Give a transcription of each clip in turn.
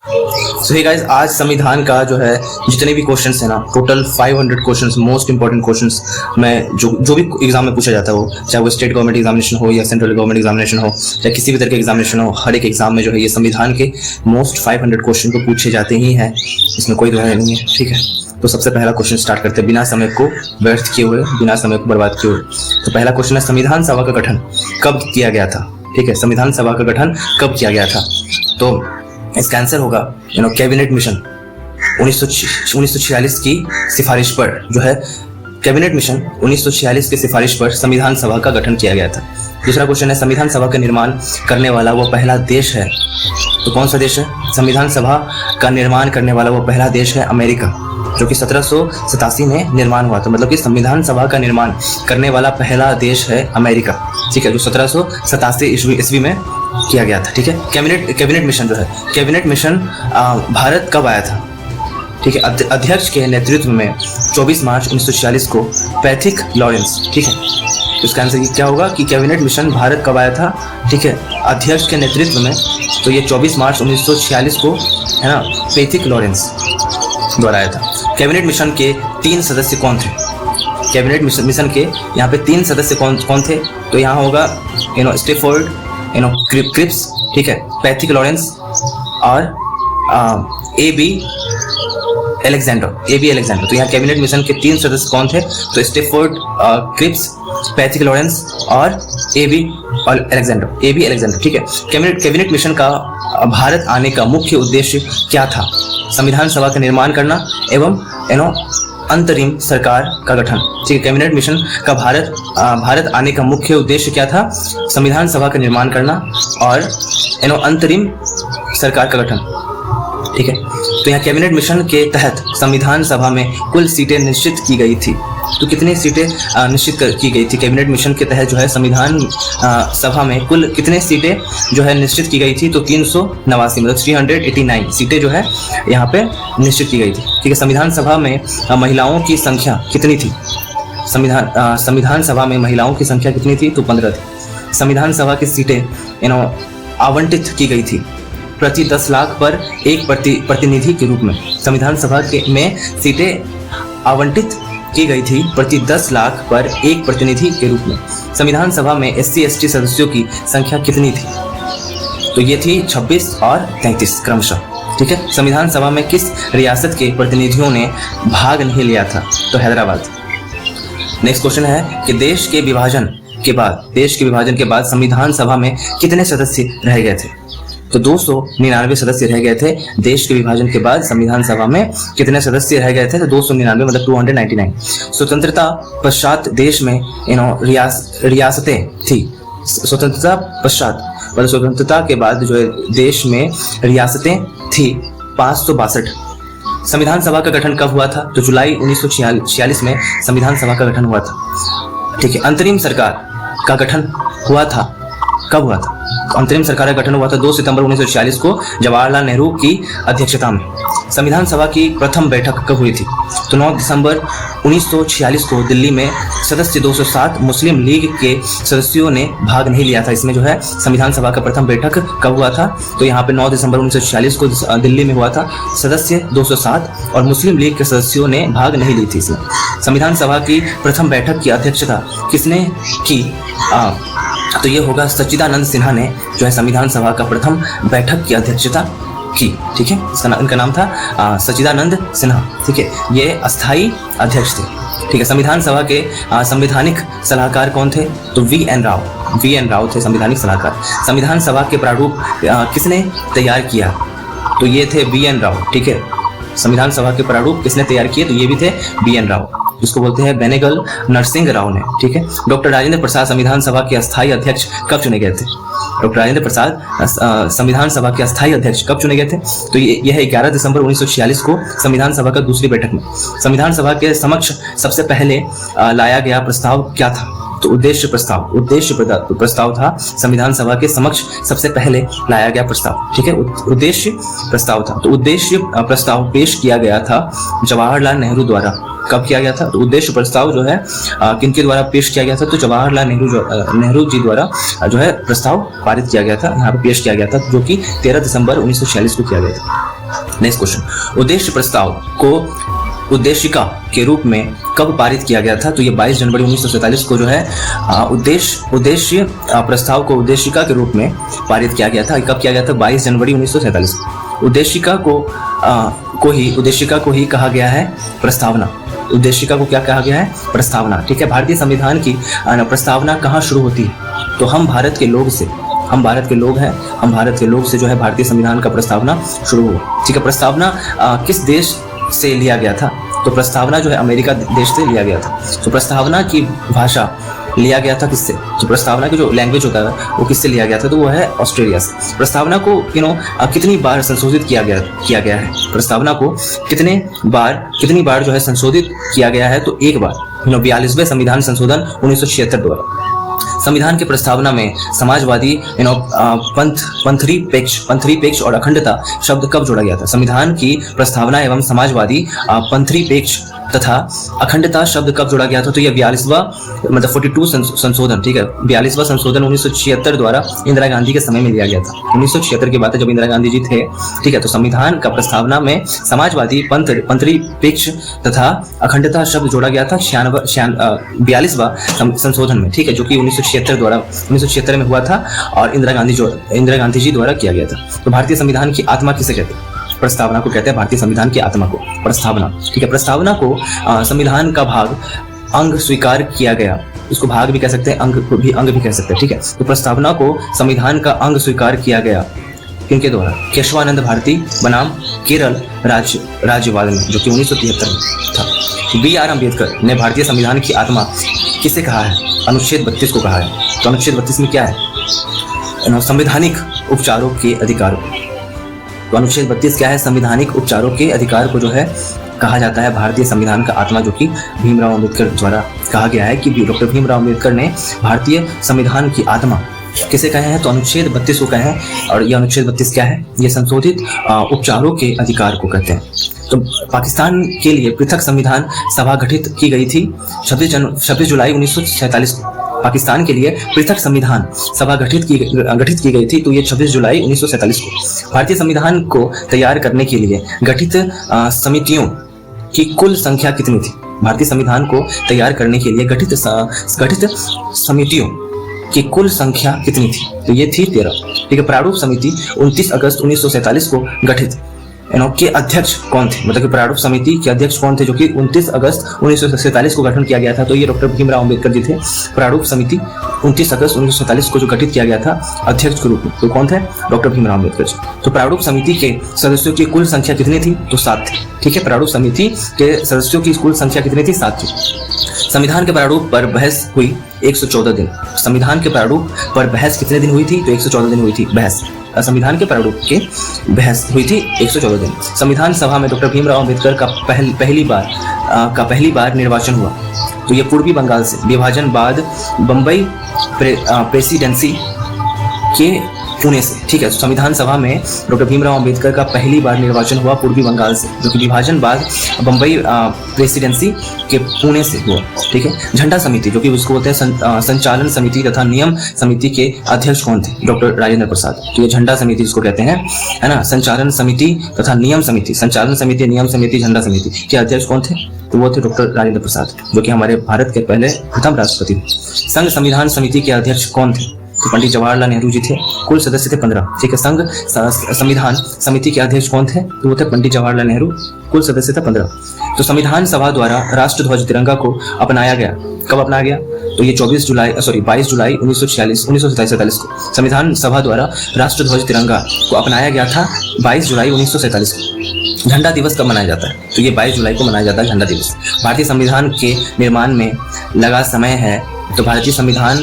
सो hey guys, आज संविधान का जो है जितने भी क्वेश्चंस है ना, total 500 questions, most important questions में जो भी एग्जाम में पूछा जाता है, वो चाहे वो स्टेट गवर्नमेंट एग्जामिनेशन हो या सेंट्रल गवर्नमेंट एग्जामिनेशन हो या किसी भी तरह के एग्जामिनेशन हो, हर एक एग्जाम में जो है ये संविधान के मोस्ट 500 क्वेश्चन तो पूछे जाते ही हैं, इसमें कोई दो नहीं है। ठीक है, तो सबसे पहला क्वेश्चन स्टार्ट करते हैं बिना समय को व्यर्थ किए हुए, बिना समय को बर्बाद किए हुए। तो पहला क्वेश्चन है, संविधान सभा का गठन कब किया गया था? ठीक है, संविधान सभा का गठन कब किया गया था? तो इसका आंसर होगा कैबिनेट मिशन 1946 की सिफारिश पर जो है, कैबिनेट मिशन 1946 की सिफारिश पर संविधान सभा का गठन किया गया था। दूसरा क्वेश्चन है, संविधान सभा का निर्माण करने वाला वो पहला देश है, तो कौन सा देश है? संविधान सभा का निर्माण करने वाला वो पहला देश है अमेरिका, जो कि 1787 में निर्माण हुआ था। मतलब कि संविधान सभा का निर्माण करने वाला पहला देश है अमेरिका। ठीक है, जो 1787 ईस्वी में किया गया था। ठीक है, कैबिनेट मिशन जो है, कैबिनेट मिशन भारत कब आया था? ठीक है, अध्यक्ष के नेतृत्व में 24 मार्च 1946 को पैथिक लॉरेंस। ठीक है, तो इसका आंसर क्या होगा कि कैबिनेट मिशन भारत कब आया था? ठीक है, अध्यक्ष के नेतृत्व में, तो ये 24 मार्च 1946 को है ना, पैथिक लॉरेंस द्वारा आया था। कैबिनेट मिशन के 3 सदस्य कौन थे? कैबिनेट मिशन के यहाँ पे 3 सदस्य कौन थे? तो यहाँ होगा स्टेफोर्ड, क्रिप्स, ठीक है, पैथिक लॉरेंस और ए.बी. अलेक्जेंडर। तो यहाँ कैबिनेट मिशन के 3 सदस्य कौन थे? तो स्टेफोर्ड, क्रिप्स, पैथिक लॉरेंस और ए.बी. अलेक्जेंडर। ठीक है, कैबिनेट मिशन का भारत आने का मुख्य उद्देश्य क्या था? संविधान सभा का निर्माण करना एवं अंतरिम सरकार का गठन। ठीक है, कैबिनेट मिशन का भारत आने का मुख्य उद्देश्य क्या था? संविधान सभा का निर्माण करना और अंतरिम सरकार का गठन। ठीक है, तो यहाँ कैबिनेट मिशन के तहत संविधान सभा में कुल सीटें निश्चित की गई थी। तो कितनी सीटें निश्चित की गई थी कैबिनेट मिशन के तहत? जो है संविधान सभा में कुल कितने सीटें जो है निश्चित की गई थी? तो 389, मतलब 389 सीटें जो है यहाँ पे निश्चित की गई थी। ठीक है, संविधान सभा में महिलाओं की संख्या कितनी थी? संविधान सभा में महिलाओं की संख्या कितनी थी? तो 15 थी। संविधान सभा की सीटें आवंटित की गई थी प्रति 10 लाख पर एक प्रतिनिधि के रूप में। संविधान सभा में सीटें आवंटित की गई थी प्रति 10 लाख पर एक प्रतिनिधि के रूप में। संविधान सभा में SC/ST सदस्यों की संख्या कितनी थी? तो ये थी 26 और 33 क्रमशः। ठीक है, संविधान सभा में किस रियासत के प्रतिनिधियों ने भाग नहीं लिया था? तो हैदराबाद। नेक्स्ट क्वेश्चन है कि देश के विभाजन के बाद संविधान सभा में कितने सदस्य रह गए थे? तो 299 सदस्य रह गए थे। देश के विभाजन के बाद संविधान सभा में कितने सदस्य रह गए थे? तो 299, मतलब 299। स्वतंत्रता पश्चात देश में रियासतें थी। स्वतंत्रता पश्चात, मतलब स्वतंत्रता के बाद जो है देश में रियासतें थी 562। संविधान सभा का गठन कब हुआ था? तो जुलाई 1946 में संविधान सभा का गठन हुआ था। ठीक है, अंतरिम सरकार का गठन हुआ था, कब हुआ था? अंतरिम सरकार का गठन हुआ था 2 सितंबर 1946 को जवाहरलाल नेहरू की अध्यक्षता में। संविधान सभा की प्रथम बैठक कब हुई थी? तो 9 दिसंबर 1946 को दिल्ली में सदस्य 207 मुस्लिम लीग के सदस्यों ने भाग नहीं लिया था। इसमें जो है संविधान सभा का प्रथम बैठक कब हुआ था? तो यहाँ पे 9 दिसंबर 1946 को दिल्ली में हुआ था। सदस्य 207 और मुस्लिम लीग के सदस्यों ने भाग नहीं ली थी इसमें। संविधान सभा की प्रथम बैठक की अध्यक्षता किसने की? तो ये होगा सच्चिदानंद सिन्हा ने जो है संविधान सभा का प्रथम बैठक की अध्यक्षता की। ठीक है, इनका नाम था सच्चिदानंद सिन्हा। ठीक है, ये अस्थाई अध्यक्ष थे। ठीक है, संविधान सभा के संवैधानिक सलाहकार कौन थे? तो वी.एन. राव थे संवैधानिक सलाहकार। संविधान सभा के प्रारूप किसने तैयार किया? तो ये थे वी.एन. राव। ठीक है, संविधान सभा के प्रारूप किसने तैयार किए? तो ये भी थे वी.एन. राव, जिसको बोलते हैं बेनेगल नरसिंह राव ने। ठीक है, डॉक्टर राजेंद्र प्रसाद संविधान सभा के अस्थायी अध्यक्ष कब चुने गए थे? डॉक्टर राजेंद्र प्रसाद संविधान सभा के अस्थायी अध्यक्ष कब चुने गए थे? तो ये है 11 दिसंबर 1946 को संविधान सभा का दूसरी बैठक में। संविधान सभा के समक्ष सबसे पहले लाया गया प्रस्ताव क्या था? तो उद्देश्य प्रस्ताव था संविधान सभा के समक्ष सबसे पहले लाया गया प्रस्ताव। ठीक है, उद्देश्य प्रस्ताव था। तो उद्देश्य प्रस्ताव पेश किया गया था जवाहरलाल नेहरू द्वारा। कब किया गया था? तो उद्देश्य प्रस्ताव जो है किनके द्वारा पेश किया गया था? तो जवाहरलाल नेहरू जी द्वारा जो है प्रस्ताव पारित किया गया था, यहाँ पे पेश किया गया था, जो कि 13 दिसंबर 1946 को किया गया था। नेक्स्ट क्वेश्चन, उद्देश्य प्रस्ताव को उद्देशिका के रूप में कब पारित किया गया था? तो ये 22 जनवरी 1947 को जो है उद्देश्य प्रस्ताव को उद्देशिका के रूप में पारित किया गया था। कब किया गया था? 22 जनवरी 1947। उद्देशिका को ही कहा गया है प्रस्तावना। उद्देशिका को क्या कहा गया है? प्रस्तावना। ठीक है, भारतीय संविधान की प्रस्तावना कहाँ शुरू होती है? तो हम भारत के लोग से जो है भारतीय संविधान का प्रस्तावना शुरू हुआ। ठीक है, प्रस्तावना किस देश से लिया गया था? तो प्रस्तावना जो है अमेरिका देश से लिया गया था। तो प्रस्तावना की भाषा लिया गया था किससे? तो प्रस्तावना की जो लैंग्वेज होता है वो किससे लिया गया था? तो वो है ऑस्ट्रेलिया से। प्रस्तावना को कितनी बार संशोधित किया गया है? प्रस्तावना को कितनी बार जो है संशोधित किया गया है? तो एक बार 42वें संविधान संशोधन 1976 द्वारा। संविधान के प्रस्तावना में समाजवादी पंथरीपेक्ष और अखंडता शब्द कब जोड़ा गया था? संविधान की प्रस्तावना एवं समाजवादी पंथरीपेक्ष तथा अखंडता शब्द कब जोड़ा गया था? तो यह 42वां मतलब 42 संशोधन, ठीक है, 42वां संशोधन 1976 द्वारा इंदिरा गांधी के समय में लिया गया था। 1976 की बात है जब इंदिरा गांधी जी थे। ठीक है, तो संविधान का प्रस्तावना में समाजवादी पंथरीपेक्ष तथा अखंडता शब्द जोड़ा गया था 42वां संशोधन में। ठीक है, जो कि 1976 में हुआ था और इंदिरा गांधी जी द्वारा किया गया था। तो भारतीय संविधान की आत्मा किसे कहते हैं? प्रस्तावना को कहते हैं भारतीय संविधान की आत्मा को, प्रस्तावना। ठीक है, प्रस्तावना को संविधान का भाग अंग स्वीकार किया गया। इसको भाग भी कह सकते हैं, अंग भी कह सकते हैं। ठीक है, तो प्रस्तावना को संविधान का अंग स्वीकार किया गया किनके द्वारा? केशवानंद भारती बनाम केरल राज्यवाद में, जो कि 1973 में था। BR अम्बेडकर ने भारतीय संविधान की आत्मा किसे कहा है? अनुच्छेद 32 को कहा है। तो अनुच्छेद 32 में क्या है? संवैधानिक उपचारों के अधिकार। तो अनुच्छेद 32 क्या है? संवैधानिक उपचारों के अधिकार को जो है कहा जाता है भारतीय संविधान का आत्मा, जो कि भीमराव अम्बेडकर द्वारा कहा गया है कि डॉक्टर भीमराव अम्बेडकर ने भारतीय संविधान की आत्मा किसे कहे हैं? तो अनुच्छेद 32 को कहे हैं। और यह अनुच्छेद 32 क्या है? ये संशोधित उपचारों के अधिकार को कहते हैं। तो पाकिस्तान के लिए पृथक संविधान सभा गठित की गई थी 26 जुलाई 1947 को। पाकिस्तान के लिए पृथक संविधान सभा गठित की गई थी, तो ये 26 जुलाई 1947 को। भारतीय संविधान को तैयार करने के लिए गठित समितियों की कुल संख्या कितनी थी? भारतीय संविधान को तैयार करने के लिए गठित समितियों की कुल संख्या कितनी थी? तो ये थी 13। ठीक है, प्रारूप समिति 29 अगस्त 1947 को गठित के अध्यक्ष कौन थे? मतलब कि प्रारूप समिति के अध्यक्ष कौन थे, जो कि 29 अगस्त 1947 को गठन किया गया था? तो ये डॉक्टर भीमराव अम्बेडकर जी थे। प्रारूप समिति 29 अगस्त 1947 को जो गठित किया गया था अध्यक्ष के रूप में, तो कौन थे? डॉक्टर भीमराव अम्बेडकर जी। तो प्रारूप समिति के सदस्यों की कुल संख्या कितनी थी? तो 7 थी। ठीक है, प्रारूप समिति के सदस्यों की कुल संख्या कितनी थी? 7 थी। संविधान के प्रारूप पर बहस हुई 114 दिन। संविधान के प्रारूप पर बहस कितने दिन हुई थी? तो 114 दिन हुई थी बहस। संविधान के प्रारूप के बहस हुई थी 114 दिन। संविधान सभा में डॉक्टर भीमराव अम्बेडकर का पहली बार निर्वाचन हुआ। तो ये पूर्वी बंगाल से विभाजन बाद बम्बई प्रेसिडेंसी के पुणे से। ठीक है, संविधान सभा में डॉक्टर भीमराव अम्बेडकर का पहली बार निर्वाचन हुआ पूर्वी बंगाल से, जो कि विभाजन बाद बम्बई प्रेसिडेंसी के पुणे से हुआ। ठीक है, झंडा समिति, जो कि उसको बोलते हैं संचालन समिति तथा नियम समिति के अध्यक्ष कौन थे? डॉक्टर राजेंद्र प्रसाद। तो ये झंडा समिति जिसको कहते हैं, है ना, संचालन समिति तथा नियम समिति, संचालन समिति, नियम समिति, झंडा समिति के अध्यक्ष कौन थे? तो वो थे डॉक्टर राजेंद्र प्रसाद, जो कि हमारे भारत के पहले प्रथम राष्ट्रपति। संघ संविधान समिति के अध्यक्ष कौन थे? तो पंडित जवाहरलाल नेहरू जी थे। कुल सदस्य थे 15। ठीक है, संघ संविधान समिति के अध्यक्ष कौन थे? तो वो थे पंडित जवाहरलाल नेहरू। कुल सदस्य थे 15। तो संविधान सभा द्वारा राष्ट्रध्वज तिरंगा को अपनाया गया। कब अपनाया गया? तो ये 22 जुलाई 1947 को संविधान सभा द्वारा राष्ट्रध्वज तिरंगा को अपनाया गया था 22 जुलाई 1947 को। झंडा दिवस कब मनाया जाता है? तो ये 22 जुलाई को मनाया जाता है झंडा दिवस। भारतीय संविधान के निर्माण में लगा समय है, तो भारतीय संविधान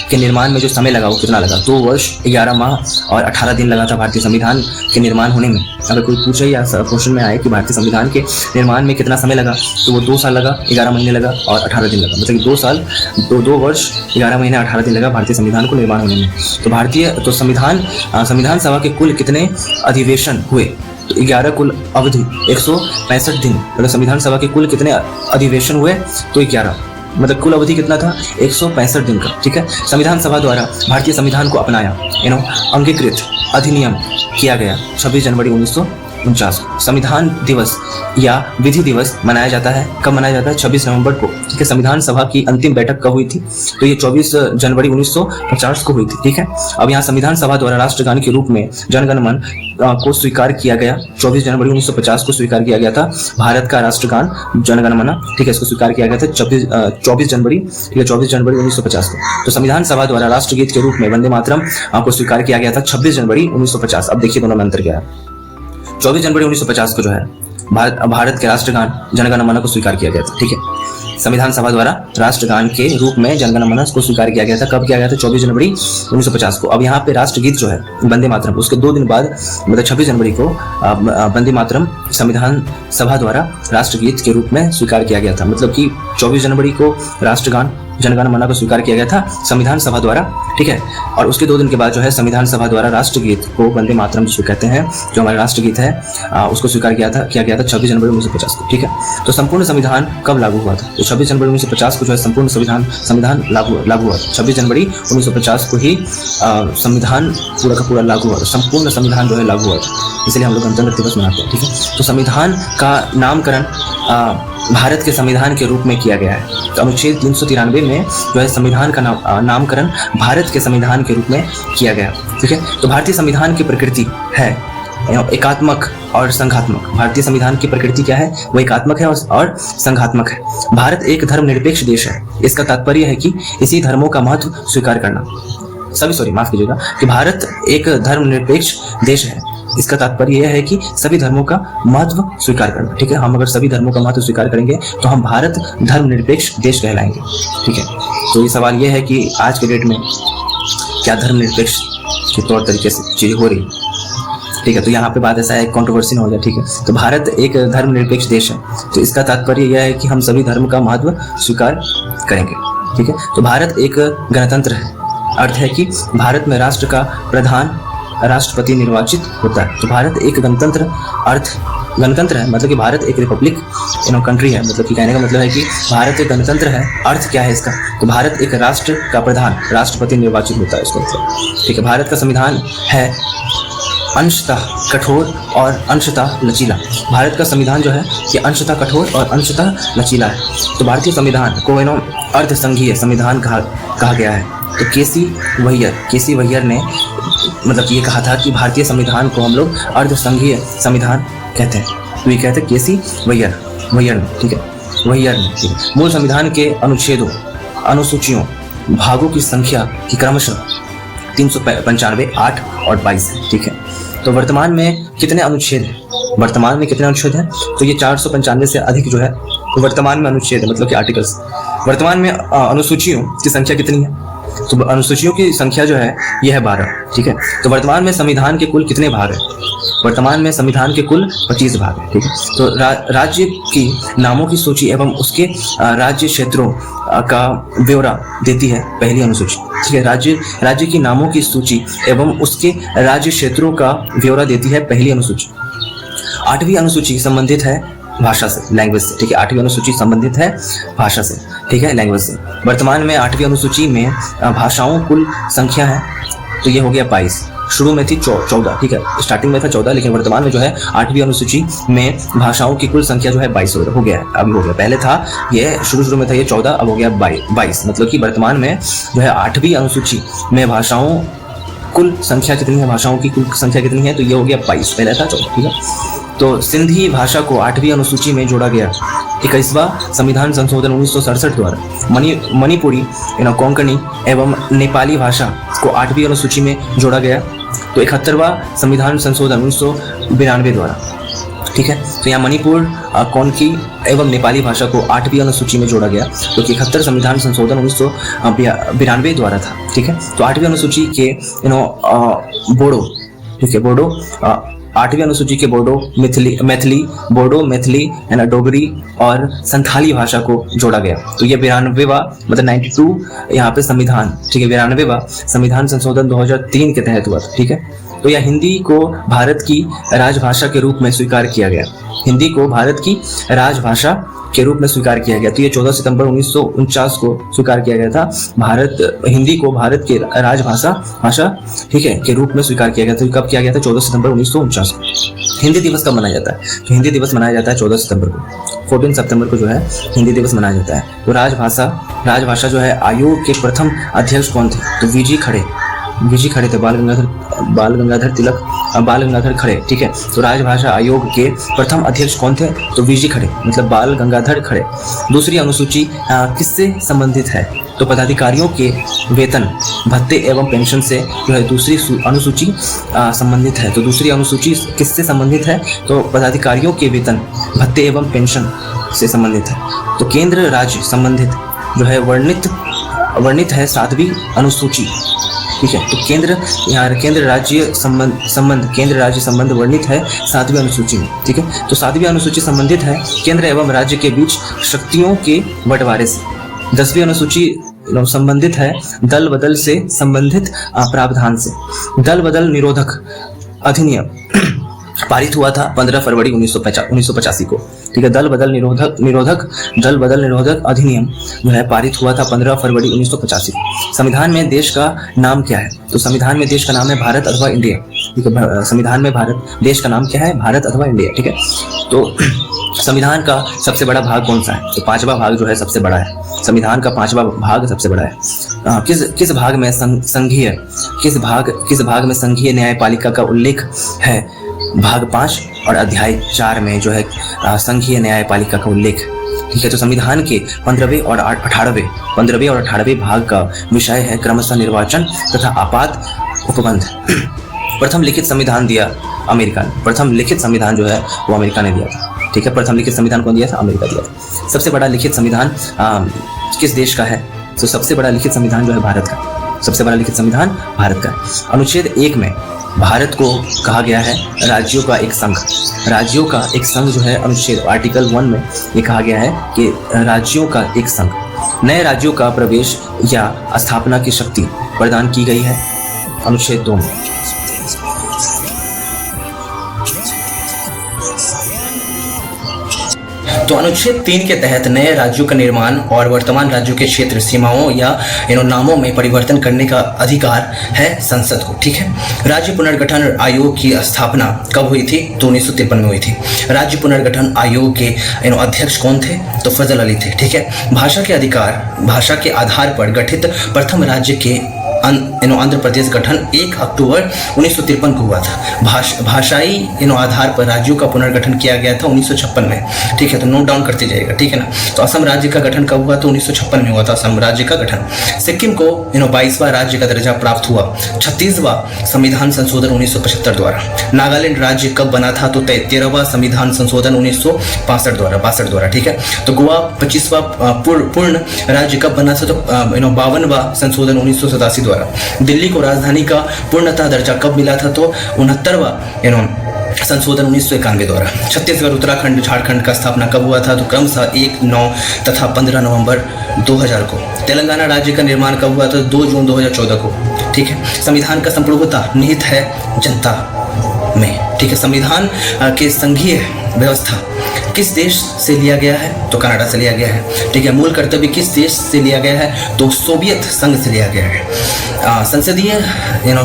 के निर्माण में जो समय लगा वो कितना लगा? 2 वर्ष 11 माह और 18 दिन लगा था भारतीय संविधान के निर्माण होने में। अगर कोई पूछे या क्वेश्चन में आए कि भारतीय संविधान के निर्माण में कितना समय लगा, तो वो 2 साल लगा, 11 महीने लगा और 18 दिन लगा। मतलब 2 साल 2 वर्ष 11 महीने 18 दिन लगा भारतीय संविधान को निर्माण होने में। तो संविधान सभा के कुल कितने अधिवेशन हुए? तो 11 कुल अवधि 165 दिन। मतलब संविधान सभा के कुल कितने अधिवेशन हुए? तो 11, मतलब कुल अवधि कितना था? 165 दिन का। ठीक है, संविधान सभा द्वारा भारतीय संविधान को अपनाया, अंगीकृत अधिनियम किया गया 26 जनवरी 1949 को संविधान दिवस या विधि दिवस मनाया जाता है। कब मनाया जाता है? 26 नवंबर को। ठीक है, संविधान सभा की अंतिम बैठक कब हुई थी? तो ये 24 जनवरी 1950 को हुई थी। ठीक है, अब यहाँ संविधान सभा द्वारा राष्ट्रगान के रूप में जन गण मन को स्वीकार किया गया। 24 जनवरी 1950 को स्वीकार किया गया था भारत का राष्ट्रगान जन गण मन। ठीक है, इसको स्वीकार किया गया था 24 जनवरी, ठीक है, 24 जनवरी 1950 को। तो संविधान सभा द्वारा राष्ट्रगीत के रूप में वंदे मातरम को स्वीकार किया गया था 26 जनवरी 1950। अब देखिए दोनों में अंतर क्या है। 24 जनवरी 1950 को जो है भारत के राष्ट्रगान जन गण मन को स्वीकार किया गया था। ठीक है, संविधान सभा द्वारा राष्ट्रगान के रूप में जन गण मन को स्वीकार किया गया था। कब किया गया था? 24 जनवरी 1950 को। अब यहाँ पे राष्ट्रगीत जो है वंदे मातरम, उसके 2 दिन बाद मतलब 26 जनवरी को वंदे मातरम संविधान सभा द्वारा राष्ट्रगीत के रूप में स्वीकार किया गया था। मतलब कि 24 जनवरी को राष्ट्रगान जन गण मन को स्वीकार किया गया था संविधान सभा द्वारा। ठीक है, और उसके 2 दिन के बाद जो है संविधान सभा द्वारा राष्ट्रगीत को वंदे मातरम जिसको कहते हैं, जो हमारा राष्ट्रगीत है, उसको स्वीकार किया गया था 26 जनवरी 1950 को। ठीक है, तो संपूर्ण संविधान कब लागू हुआ था? तो 26 जनवरी 1950 को जो है संपूर्ण संविधान लागू हुआ था। 26 जनवरी 1950 को ही संविधान पूरा का पूरा लागू हुआ था, संपूर्ण संविधान जो है लागू हुआ था, इसलिए हम लोग गणतंत्र दिवस मनाते हैं। ठीक है, तो संविधान का नामकरण भारत के संविधान के रूप में किया गया है। तो अनुच्छेद 393 में जो है संविधान का नामकरण भारत के संविधान के रूप में किया गया। ठीक है, तो भारतीय संविधान की प्रकृति है एकात्मक और संघात्मक। भारतीय संविधान की प्रकृति क्या है? वो एकात्मक है और संघात्मक है। भारत एक धर्मनिरपेक्ष देश है। इसका तात्पर्य है कि इसी धर्मों का महत्व स्वीकार करना। माफ कीजिएगा, कि भारत एक धर्मनिरपेक्ष देश है। इसका तात्पर्य यह है कि सभी धर्मों का महत्व स्वीकार करना। ठीक है, हम अगर सभी धर्मों का महत्व स्वीकार करेंगे तो हम भारत धर्मनिरपेक्ष देश कहलाएंगे। ठीक है, तो ये सवाल यह है कि आज के डेट में क्या धर्मनिरपेक्ष के तौर तरीके से चीजें हो रही? ठीक है, तो यहाँ पे बात ऐसा है, कंट्रोवर्सी ना हो जाए। ठीक है, तो भारत एक धर्मनिरपेक्ष देश है, तो इसका तात्पर्य यह है कि हम सभी धर्म का महत्व स्वीकार करेंगे। ठीक है, तो भारत एक गणतंत्र है। अर्थ है कि भारत में राष्ट्र का प्रधान राष्ट्रपति निर्वाचित होता है। तो भारत एक गणतंत्र है, मतलब कि भारत एक रिपब्लिक कंट्री है। मतलब कि कहने का मतलब है कि भारत एक गणतंत्र है। अर्थ क्या है इसका? तो भारत एक राष्ट्र का प्रधान राष्ट्रपति निर्वाचित होता है, इसका मतलब। ठीक है, भारत का संविधान है अंशतः कठोर और अंशतः लचीला। भारत का संविधान जो है ये अंशतः कठोर और अंशतः लचीला है। तो भारतीय संविधान को अर्धसंघीय संविधान कहा गया है। तो केसी वैयर ने मतलब ये कहा था कि भारतीय संविधान को हम लोग अर्धसंघीय संविधान कहते हैं। तो ये कहते हैं केसी वैयर ने। ठीक है, वैयर ने। ठीक है, मूल संविधान के अनुच्छेदों, अनुसूचियों, भागों की संख्या की क्रमशः 395, 8 और 22 है। ठीक है, तो वर्तमान में कितने अनुच्छेद हैं? तो ये 495 से अधिक जो है तो वर्तमान में अनुच्छेद है, मतलब कि आर्टिकल्स। वर्तमान में अनुसूचियों की संख्या कितनी है? तो अनुसूचियों की संख्या जो है यह है 12। ठीक है, तो वर्तमान में संविधान के कुल कितने भाग हैं? वर्तमान में संविधान के कुल 25 भाग हैं। ठीक है, तो राज्य की नामों की सूची एवं उसके राज्य क्षेत्रों का ब्यौरा देती है पहली अनुसूची। ठीक है, राज्य की नामों की सूची एवं उसके राज्य क्षेत्रों का ब्यौरा देती है पहली अनुसूची। 8वीं अनुसूची संबंधित है भाषा से, लैंग्वेज से। ठीक है, 8वीं अनुसूची संबंधित है भाषा से। ठीक है, लैंग्वेज से। वर्तमान में 8वीं अनुसूची में भाषाओं कुल संख्या है, तो ये हो गया 22। शुरू में थी 14। ठीक है, स्टार्टिंग में था 14, लेकिन वर्तमान में जो है 8वीं अनुसूची में भाषाओं की कुल संख्या जो है 22 हो गया है। अभी हो गया, पहले था ये शुरू में था ये 14, अब हो गया 22। मतलब कि वर्तमान में जो है 8वीं अनुसूची में भाषाओं कुल संख्या कितनी है? भाषाओं की कुल संख्या कितनी है? तो ये हो गया 22, पहले था 14। ठीक है, तो सिंधी भाषा को 8वीं अनुसूची में जोड़ा गया। 21वां संविधान संशोधन 1967 द्वारा मणिपुरी कोंकणी एवं नेपाली भाषा को 8वीं अनुसूची में जोड़ा गया। तो 71वां संविधान संशोधन 1992 द्वारा। ठीक है, तो यहाँ मणिपुर, कोंकणी एवं नेपाली भाषा को 8वीं अनुसूची में जोड़ा गया, जो कि 71 संविधान संशोधन 1992 द्वारा था। ठीक है, तो 8वीं अनुसूची के बोडो, ठीक है, बोडो 8वीं अनुसूची के बोडो, मैथिली डोगरी और संथाली भाषा को जोड़ा गया। तो ये 92वां मतलब 92 यहाँ पे संविधान, ठीक है, 92वां संविधान संशोधन 2003 के तहत हुआ था। ठीक है, तो यह हिंदी को भारत की राजभाषा के रूप में स्वीकार किया गया। हिंदी को भारत की राजभाषा के रूप में स्वीकार किया गया। तो ये 14 सितंबर 1949 को स्वीकार किया गया था। हिंदी को भारत के भाषा ठीक है के रूप में स्वीकार किया गया था। कब किया गया था? 14 सितंबर 1949 को। हिंदी दिवस कब मनाया जाता है? तो हिंदी दिवस मनाया जाता है 14 सितंबर को। 14 सितंबर को जो है हिंदी दिवस मनाया जाता है। तो राजभाषा जो है आयोग के प्रथम अध्यक्ष कौन थे? तो वीजी खड़े थे, बाल गंगाधर खड़े। ठीक है, तो राजभाषा आयोग के प्रथम अध्यक्ष कौन थे? तो वीजी खड़े, मतलब बाल गंगाधर खड़े। दूसरी अनुसूची किससे संबंधित है? तो पदाधिकारियों के वेतन, भत्ते एवं पेंशन से जो है दूसरी अनुसूची संबंधित है। तो दूसरी अनुसूची किससे संबंधित है? तो पदाधिकारियों के वेतन, भत्ते एवं पेंशन से संबंधित है। तो केंद्र राज्य संबंधित जो है वर्णित है 7वीं अनुसूची। ठीक है, तो केंद्र राज्य संबंध वर्णित है 7वीं अनुसूची में। ठीक है, तो 7वीं अनुसूची संबंधित है केंद्र एवं राज्य के बीच शक्तियों के बंटवारे से। 10वीं अनुसूची संबंधित है दल बदल से संबंधित प्रावधान से। दल बदल निरोधक अधिनियम पारित हुआ था 15 फरवरी 1985 को। ठीक है, दल बदल निरोधक अधिनियम जो है पारित हुआ था 15 फरवरी 1985 को। संविधान में देश का नाम क्या है? तो संविधान में देश का नाम है भारत अथवा इंडिया। ठीक है, संविधान में देश का नाम क्या है? भारत अथवा इंडिया। ठीक है, तो संविधान का सबसे बड़ा भाग कौन सा है? तो 5वां भाग जो है सबसे बड़ा है। संविधान का 5वां भाग सबसे बड़ा है। किस भाग में संघीय न्यायपालिका का उल्लेख है? भाग 5 और अध्याय 4 में जो है संघीय न्यायपालिका का उल्लेख। ठीक है, तो संविधान के 15वें और 18वें भाग का विषय है क्रमशः निर्वाचन तथा आपात उपबंध। प्रथम लिखित संविधान दिया अमेरिका ने। प्रथम लिखित संविधान जो है वो अमेरिका ने दिया था। ठीक है, प्रथम लिखित संविधान कौन दिया था? अमेरिका दिया था। सबसे बड़ा लिखित संविधान किस देश का है? तो सबसे बड़ा लिखित संविधान जो है भारत का। सबसे बड़ा लिखित संविधान भारत का। अनुच्छेद 1 में भारत को कहा गया है राज्यों का एक संघ। राज्यों का एक संघ जो है अनुच्छेद आर्टिकल 1 में ये कहा गया है कि राज्यों का एक संघ। नए राज्यों का प्रवेश या स्थापना की शक्ति प्रदान की गई है अनुच्छेद 2 में। तो अनुच्छेद 3 के तहत नए राज्यों का निर्माण और वर्तमान राज्यों के क्षेत्र सीमाओं या नामों में परिवर्तन करने का अधिकार है संसद को। ठीक है, राज्य पुनर्गठन आयोग की स्थापना कब हुई थी? तो 1953 में हुई थी। राज्य पुनर्गठन आयोग के अध्यक्ष कौन थे? तो फजल अली थे। ठीक है, भाषा के आधार पर गठित प्रथम राज्य के आंध्र प्रदेश गठन 1 अक्टूबर 1953 को हुआ था। भाषाई आधार पर राज्यों का पुनर्गठन किया गया था 1956 में। ठीक है, तो नोट डाउन करते जाएगा। ठीक है ना, तो असम राज्य का गठन कब हुआ? तो 1956 में हुआ था असम राज्य का गठन। सिक्किम को 22वां राज्य का दर्जा प्राप्त हुआ 36वां संविधान संशोधन 1975 द्वारा। नागालैंड राज्य कब बना था? तो 13वां संविधान संशोधन 1962 द्वारा। ठीक है, तो गोवा 25वां पूर्ण राज्य कब बना था? तो 52वां संशोधन 1987 द्वारा। दिल्ली को राजधानी का पूर्णतः दर्जा कब मिला था? तो 69वां संशोधन 1991 द्वारा। छत्तीसगढ़, उत्तराखंड, झारखंड का स्थापना कब हुआ था? तो क्रमशः 1, 9 तथा 15 नवंबर 2000 को। तेलंगाना राज्य का निर्माण कब हुआ था? 2 जून 2014 को। ठीक है, संविधान का संप्रभुता निहित है जनता में। ठीक है, संविधान के संघीय व्यवस्था किस देश से लिया गया है? तो कनाडा से लिया गया है। ठीक है, मूल कर्तव्य किस देश से लिया गया है? तो सोवियत संघ से लिया गया है। संसदीय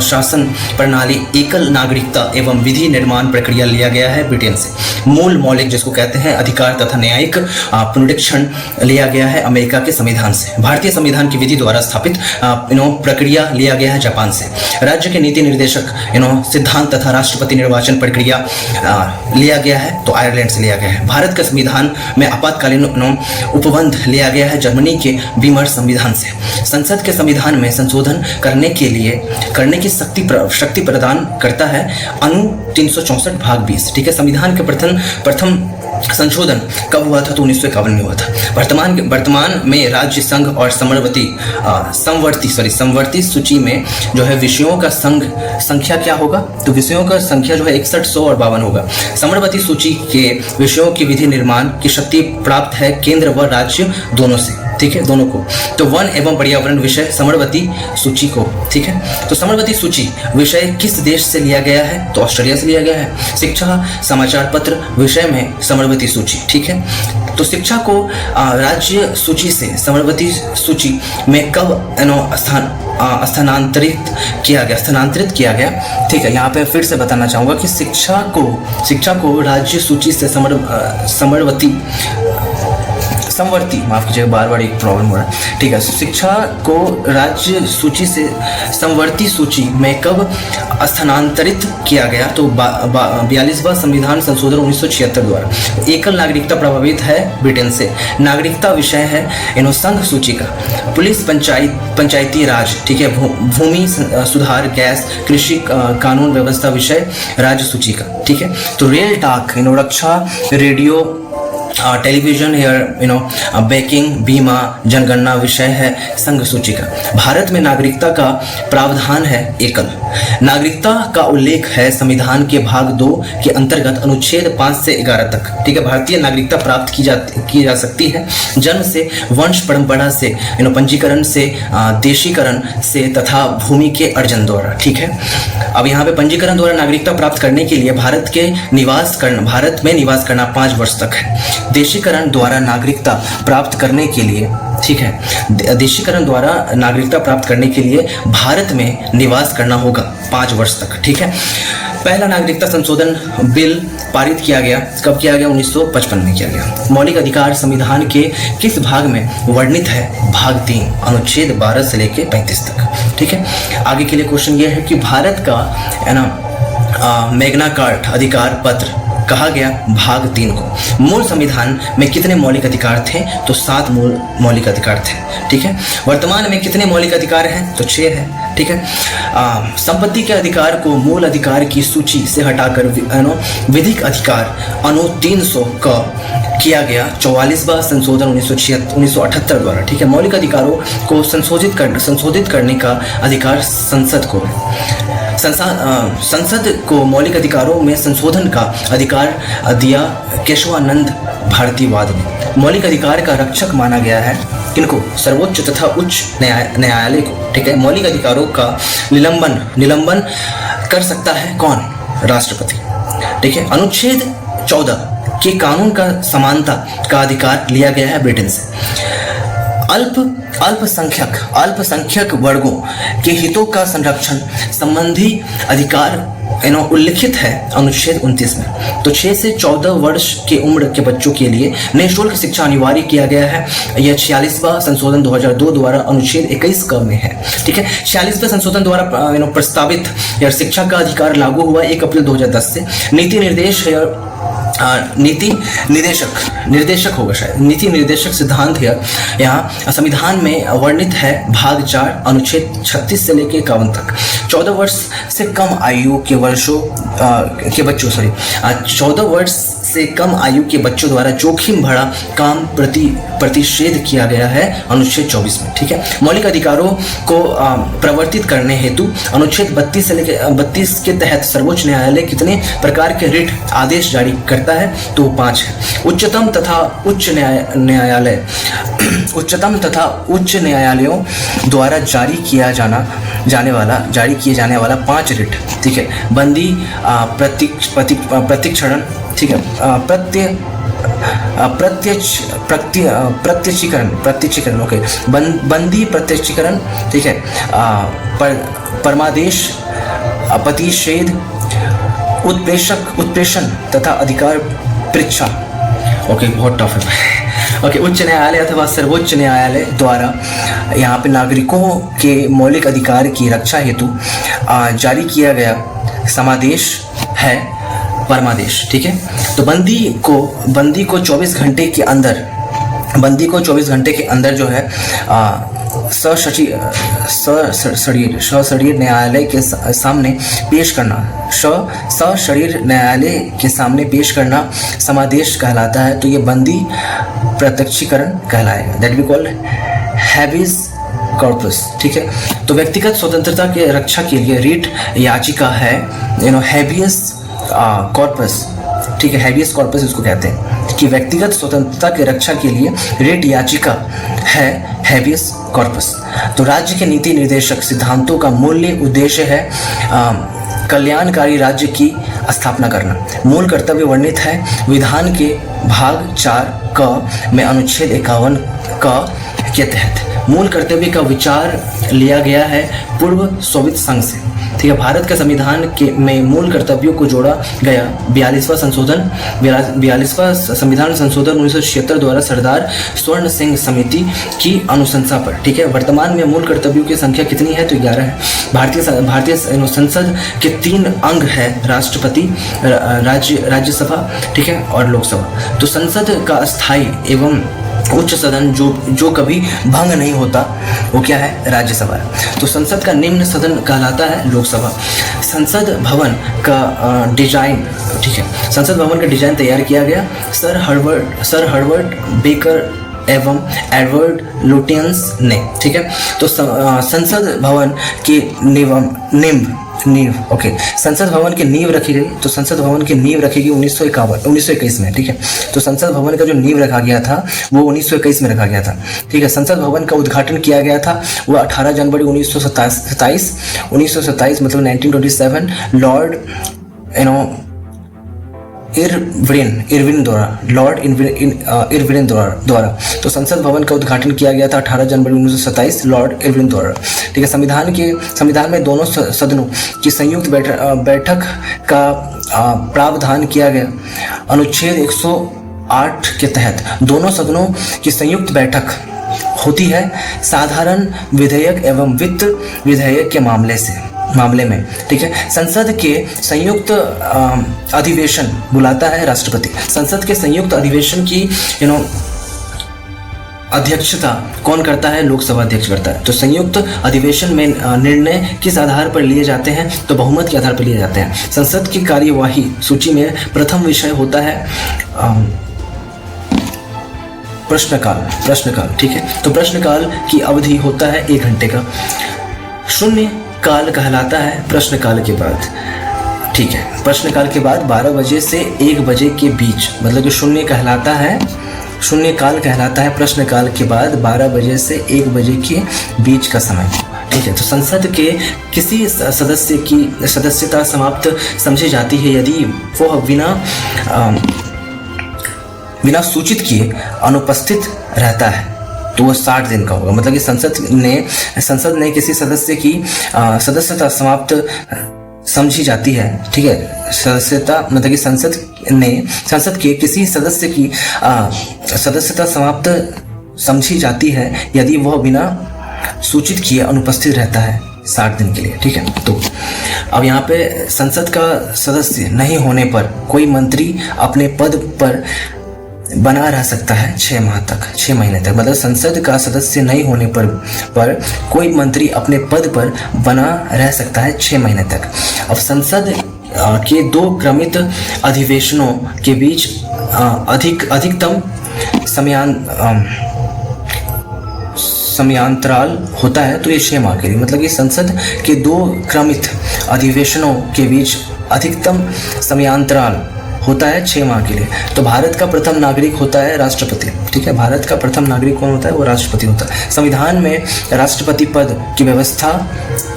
शासन प्रणाली, एकल नागरिकता एवं विधि निर्माण प्रक्रिया लिया गया है ब्रिटेन से। मूल मौलिक जिसको कहते हैं अधिकार तथा न्यायिक पुनरीक्षण लिया गया है अमेरिका के संविधान से। भारतीय संविधान की विधि द्वारा स्थापित प्रक्रिया लिया गया है जापान से। राज्य के नीति निर्देशक सिद्धांत तथा राष्ट्रपति निर्वाचन प्रक्रिया लिया गया है तो आयरलैंड से लिया गया है। भारत के संविधान में आपातकालीन उपबंध लिया गया है जर्मनी के बीमर संविधान से। संसद के संविधान में संशोधन करने की शक्ति प्रदान करता है अनु 364 भाग 20। ठीक है, संविधान के प्रथम संशोधन कब हुआ था? तो 1951 में हुआ था। वर्तमान में राज्य संघ और समवर्ती सूची में जो है विषयों का संख्या क्या होगा? तो विषयों का संख्या जो है 61, 100 और 52 होगा। समवर्ती सूची के विषयों की विधि निर्माण की शक्ति प्राप्त है केंद्र व राज्य दोनों से। ठीक है, दोनों को। तो वन एवं पर्यावरण विषय समरवती सूची को, ठीक है। तो समरवती सूची विषय किस देश से लिया गया है? तो ऑस्ट्रेलिया से लिया गया है। शिक्षा समाचार पत्र विषय में समरवती सूची, ठीक है। तो शिक्षा को राज्य सूची से समरवती सूची में कब स्थानांतरित किया गया, ठीक है। यहाँ पे फिर से बताना चाहूँगा कि शिक्षा को राज्य सूची से समवर्ती, माफ कीजिएगा बार बार एक प्रॉब्लम हो रहा है, ठीक है। शिक्षा को राज्य सूची से समवर्ती सूची में कब स्थानांतरित किया गया? तो 42वां संविधान संशोधन 1976 द्वारा। एकल नागरिकता प्रभावित है ब्रिटेन से। नागरिकता विषय है संघ सूची का। पुलिस पंचायती राज, ठीक है। भूमि सुधार, गैस, कृषि कानून व्यवस्था विषय राज्य सूची का, ठीक है। तो रेल टाक, रक्षा, रेडियो, टेलीविजन, बैंकिंग, बीमा, जनगणना विषय है संघ सूची का। भारत में नागरिकता का प्रावधान है एकल। नागरिकता का उल्लेख है संविधान के भाग 2 के अंतर्गत अनुच्छेद 5 से 11 तक, ठीक है। भारतीय नागरिकता प्राप्त की जा सकती है जन्म से, वंश परंपरा से, पंजीकरण से, देशीकरण से तथा भूमि के अर्जन द्वारा, ठीक है। अब यहाँ पे पंजीकरण द्वारा नागरिकता प्राप्त करने के लिए भारत में निवास करना 5 वर्ष तक है। देशीकरण द्वारा नागरिकता प्राप्त करने के लिए, ठीक है, देशीकरण द्वारा नागरिकता प्राप्त करने के लिए भारत में निवास करना होगा 5 वर्ष तक, ठीक है। पहला नागरिकता संशोधन बिल पारित किया गया, कब किया गया? 1955 में किया गया। मौलिक अधिकार संविधान के किस भाग में वर्णित है? भाग 3, अनुच्छेद 12 से लेकर 35 तक, ठीक है। आगे के लिए क्वेश्चन ये है कि भारत का मैग्ना कार्टा अधिकार पत्र कहा गया भाग 3 को। मूल संविधान में कितने मौलिक अधिकार थे? तो 7 मूल मौलिक अधिकार थे, ठीक है। वर्तमान में कितने मौलिक अधिकार हैं? तो 6 है, ठीक है। संपत्ति के अधिकार को मूल अधिकार की सूची से हटाकर विधिक अधिकार अनु 300 का किया गया 44वां संशोधन 1978 द्वारा, ठीक है। मौलिक अधिकारों को संशोधित करने का अधिकार संसद को है। संसद को मौलिक अधिकारों में संशोधन का अधिकार दिया केशवानंद भारतीवाद ने। मौलिक अधिकार का रक्षक माना गया है किनको? सर्वोच्च तथा उच्च न्यायालय को, ठीक है। मौलिक अधिकारों का निलंबन कर सकता है कौन? राष्ट्रपति, ठीक है। अनुच्छेद 14 के कानून का समानता का अधिकार लिया गया है ब्रिटेन से। अल्पसंख्यक वर्गों के हितों का संरक्षण संबंधी अधिकार उल्लिखित है अनुच्छेद 29 में। तो 6 से 14 वर्ष की उम्र के बच्चों के लिए निःशुल्क शिक्षा अनिवार्य किया गया है। यह 46वां संशोधन 2002 द्वारा अनुच्छेद 21 क में है, ठीक है। 46वें संशोधन द्वारा प्रस्तावित यह शिक्षा का अधिकार लागू हुआ 1 अप्रैल 2010 से। निर्देशक होगा शायद। नीति निर्देशक सिद्धांत है यहाँ संविधान में वर्णित है भाग 4 अनुच्छेद 36 से लेकर 51 तक। 14 वर्ष से कम आयु के बच्चों द्वारा जोखिम भरा काम प्रतिषेध किया गया है अनुच्छेद 24 में, ठीक है। मौलिक अधिकारों को प्रवर्तित करने हेतु अनुच्छेद 32 से लेकर 32 के तहत सर्वोच्च न्यायालय कितने प्रकार के रिट आदेश जारी करता है? तो 5 है। उच्चतम तथा उच्च न्यायालयों द्वारा जारी किए जाने वाला 5 रिट, ठीक है। बंदी प्रत्यक्षीकरण, ठीक है। प्रत्यक्षीकरण, ओके। बंदी प्रत्यक्षीकरण, ठीक है। परमादेश, प्रतिषेध, उत्प्रेषण तथा अधिकार परीक्षा, ओके। बहुत टफ है, ओके। उच्च न्यायालय अथवा सर्वोच्च न्यायालय द्वारा यहाँ पे नागरिकों के मौलिक अधिकार की रक्षा हेतु जारी किया गया समादेश है परमादेश, ठीक है। तो बंदी को 24 घंटे के अंदर जो है सशरीर न्यायालय के सामने पेश करना समादेश कहलाता है। तो ये बंदी प्रत्यक्षीकरण कहलाएगा, that we call habeas corpus, ठीक है। तो व्यक्तिगत स्वतंत्रता के रक्षा के लिए रीट याचिका है हैबियस कॉर्पस, ठीक है। हैबियस कॉर्पस इसको कहते हैं। कि व्यक्तिगत स्वतंत्रता की रक्षा के लिए रेट याचिका है हैबियस कॉर्पस। तो राज्य के नीति निर्देशक सिद्धांतों का मूल्य उद्देश्य है कल्याणकारी राज्य की स्थापना करना। मूल कर्तव्य वर्णित है विधान के भाग 4 क में अनुच्छेद 51 क के तहत। मूल कर्तव्य का विचार लिया गया है पूर्व सोवियत संघ से। ठीक है, भारत के संविधान के में मूल कर्तव्यों को जोड़ा गया 42वां संविधान संशोधन 1976 द्वारा सरदार स्वर्ण सिंह समिति की अनुशंसा पर। ठीक है, वर्तमान में मूल कर्तव्यों की संख्या कितनी है? तो 11 है। भारतीय संसद के 3 अंग है, राष्ट्रपति, राज्यसभा, ठीक है, और लोकसभा। तो संसद का स्थायी एवं उच्च सदन जो कभी भंग नहीं होता वो क्या है? राज्यसभा है। तो संसद का निम्न सदन कहलाता है लोकसभा। संसद भवन का डिजाइन, ठीक है, संसद भवन का डिजाइन तैयार किया गया सर हर्बर्ट बेकर एवं एडवर्ड लुटियंस ने। ठीक है, तो संसद भवन की नींव ओके, संसद भवन की नींव रखी गई। तो संसद भवन की नींव रखी गई 1921 में। ठीक है, तो संसद भवन का जो नींव रखा गया था वो 1921 में रखा गया था। ठीक है, संसद भवन का उद्घाटन किया गया था वो 18 जनवरी 1927 मतलब 1927 लॉर्ड इरविन द्वारा। तो संसद भवन का उद्घाटन किया गया था 18 जनवरी 1927 लॉर्ड इरविन द्वारा। ठीक है, संविधान में दोनों सदनों की संयुक्त बैठक का प्रावधान किया गया। अनुच्छेद 108 के तहत दोनों सदनों की संयुक्त बैठक होती है साधारण विधेयक एवं वित्त विधेयक के मामले में। ठीक है, संसद के संयुक्त अधिवेशन बुलाता है राष्ट्रपति। संसद के संयुक्त अधिवेशन की अध्यक्षता कौन करता है? लोकसभा अध्यक्ष करता है। तो संयुक्त अधिवेशन में निर्णय किस आधार पर लिए जाते हैं? तो बहुमत के आधार पर लिए जाते हैं। संसद की कार्यवाही सूची में प्रथम विषय होता है प्रश्नकाल। ठीक है, तो प्रश्नकाल की अवधि होता है 1 घंटे का। शून्य काल कहलाता है प्रश्नकाल के बाद। ठीक है, प्रश्नकाल के बाद 12 बजे से 1 बजे के बीच, मतलब कि शून्य काल कहलाता है प्रश्नकाल के बाद 12 बजे से 1 बजे के बीच का समय। ठीक है, तो संसद के किसी सदस्य की सदस्यता समाप्त समझी जाती है यदि वह बिना सूचित किए अनुपस्थित रहता है, तो वो 60 दिन का होगा। मतलब कि संसद ने किसी सदस्य की सदस्यता समाप्त समझी जाती है। ठीक है, सदस्यता मतलब कि संसद के किसी सदस्य की सदस्यता समाप्त समझी जाती है यदि वह बिना सूचित किए अनुपस्थित रहता है 60 दिन के लिए। ठीक है, तो अब यहाँ पे संसद का सदस्य नहीं होने पर कोई मंत्री अपने पद पर बना रह सकता है 6 माह तक, 6 महीने तक। मतलब संसद का सदस्य नहीं होने पर कोई मंत्री अपने पद पर बना रह सकता है 6 महीने तक। अब संसद के 2 क्रमित अधिवेशनों के बीच अधिकतम समयांतराल होता है, तो ये 6 माह के लिए। मतलब कि संसद के 2 क्रमित अधिवेशनों के बीच अधिकतम समयांतराल होता है 6 माह के लिए। तो भारत का प्रथम नागरिक होता है राष्ट्रपति। ठीक है, भारत का प्रथम नागरिक कौन होता है? वो राष्ट्रपति होता है। संविधान में राष्ट्रपति पद की व्यवस्था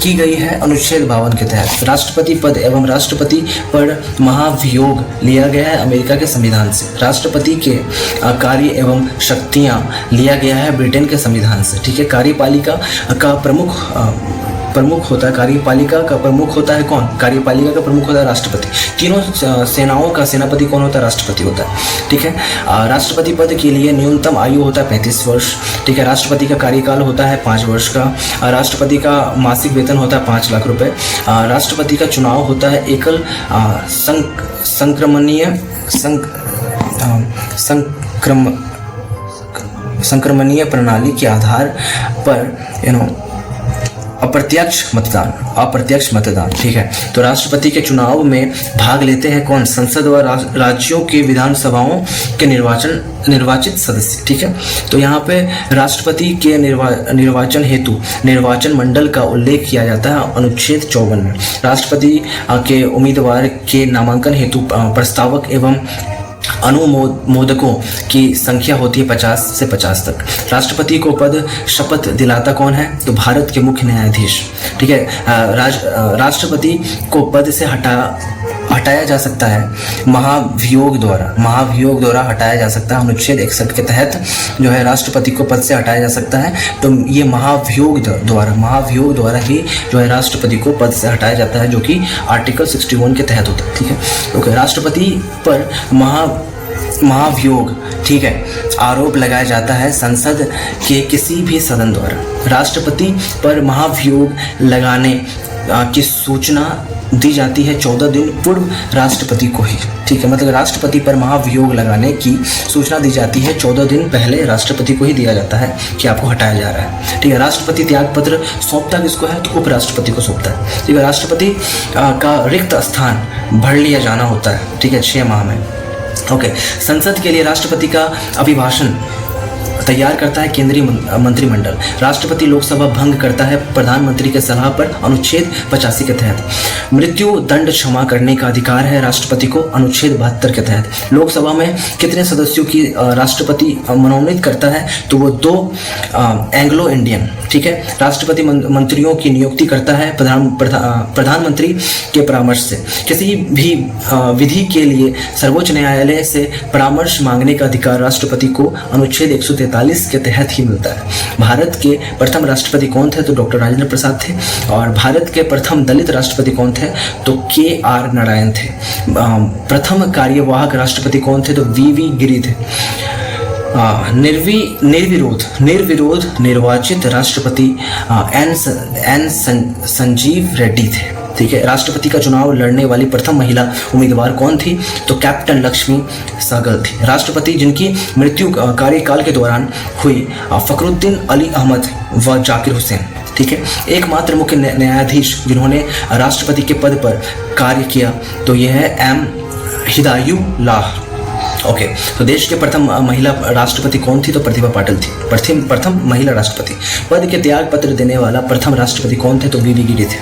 की गई है अनुच्छेद 52 के तहत। राष्ट्रपति पद एवं राष्ट्रपति पर महाभियोग लिया गया है अमेरिका के संविधान से। राष्ट्रपति के कार्य एवं शक्तियां लिया गया है ब्रिटेन के संविधान से। ठीक है, कार्यपालिका का प्रमुख होता है, कार्यपालिका का प्रमुख होता है कौन? कार्यपालिका का प्रमुख होता है राष्ट्रपति। तीनों सेनाओं का सेनापति कौन होता है? राष्ट्रपति होता है। ठीक है, राष्ट्रपति पद के लिए न्यूनतम आयु होता है 35 वर्ष। ठीक है, राष्ट्रपति का कार्यकाल होता है 5 वर्ष का। राष्ट्रपति का मासिक वेतन होता है 5 लाख रुपए। राष्ट्रपति का चुनाव होता है एकल संक्रमणीय प्रणाली के आधार पर अप्रत्यक्ष मतदान। ठीक है, तो राष्ट्रपति के चुनाव में भाग लेते हैं कौन? संसद व राज्यों के विधानसभाओं के निर्वाचित सदस्य। ठीक है, तो यहाँ पे राष्ट्रपति के निर्वाचन हेतु निर्वाचन मंडल का उल्लेख किया जाता है अनुच्छेद 54 में। राष्ट्रपति के उम्मीदवार के नामांकन हेतु प्रस्तावक एवं अनुमोदकों की संख्या होती है 50 से 50 तक। राष्ट्रपति को पद शपथ दिलाता कौन है? तो भारत के मुख्य न्यायाधीश। ठीक है, राष्ट्रपति को पद से हटाया जा सकता है महाभियोग द्वारा हटाया जा सकता है। अनुच्छेद 61 के तहत जो है राष्ट्रपति को पद से हटाया जा सकता है। तो ये महाभियोग द्वारा ही जो है राष्ट्रपति को पद से हटाया जाता है, जो कि आर्टिकल 61 के तहत होता है। ठीक है, ओके। राष्ट्रपति पर महाभियोग, ठीक है, आरोप लगाया जाता है संसद के किसी भी सदन द्वारा। राष्ट्रपति पर महाभियोग लगाने की सूचना दी जाती है 14 दिन पूर्व राष्ट्रपति को ही। ठीक है, मतलब राष्ट्रपति पर महाभियोग लगाने की सूचना दी जाती है 14 दिन पहले राष्ट्रपति को ही दिया जाता है कि आपको हटाया जा रहा है। ठीक है, राष्ट्रपति त्याग पत्र सौंपता किसको है? तो उपराष्ट्रपति को सौंपता है। ठीक है, राष्ट्रपति का रिक्त स्थान भर लिया जाना होता है, ठीक है, 6 माह में। ओके, संसद के लिए राष्ट्रपति का अभिभाषण तैयार करता है केंद्रीय मंत्रिमंडल। राष्ट्रपति लोकसभा भंग करता है प्रधानमंत्री के सलाह पर अनुच्छेद 85 के तहत। मृत्यु दंड क्षमा करने का अधिकार है राष्ट्रपति को अनुच्छेद 72 के तहत। लोकसभा में कितने सदस्यों की राष्ट्रपति मनोनीत करता है? तो वो 2 एंग्लो इंडियन। ठीक है, राष्ट्रपति मंत्रियों की नियुक्ति करता है प्रधानमंत्री के परामर्श से। किसी भी विधि के लिए सर्वोच्च न्यायालय से परामर्श मांगने का अधिकार राष्ट्रपति को अनुच्छेद 143 के तहत ही मिलता है। भारत के प्रथम राष्ट्रपति कौन थे? तो डॉक्टर राजेंद्र प्रसाद थे। और भारत के प्रथम दलित राष्ट्रपति कौन थे? तो KR नारायण थे। प्रथम कार्यवाहक राष्ट्रपति कौन थे? तो VV गिरी थे। निर्विरोध निर्वाचित राष्ट्रपति N संजीव रेड्डी थे। ठीक है, राष्ट्रपति का चुनाव लड़ने वाली प्रथम महिला उम्मीदवार कौन थी? तो कैप्टन लक्ष्मी सहगल थी। राष्ट्रपति जिनकी मृत्यु कार्यकाल के दौरान हुई फखरुद्दीन अली अहमद व जाकिर हुसैन। ठीक है, एकमात्र मुख्य न्यायाधीश जिन्होंने राष्ट्रपति के पद पर कार्य किया तो यह है M हिदायुल्लाह। ओके, तो देश के प्रथम महिला राष्ट्रपति कौन थी? तो प्रतिभा पाटिल थी। प्रथम महिला राष्ट्रपति। पद के त्याग पत्र देने वाला प्रथम राष्ट्रपति कौन थे? तो VV गिरी थे।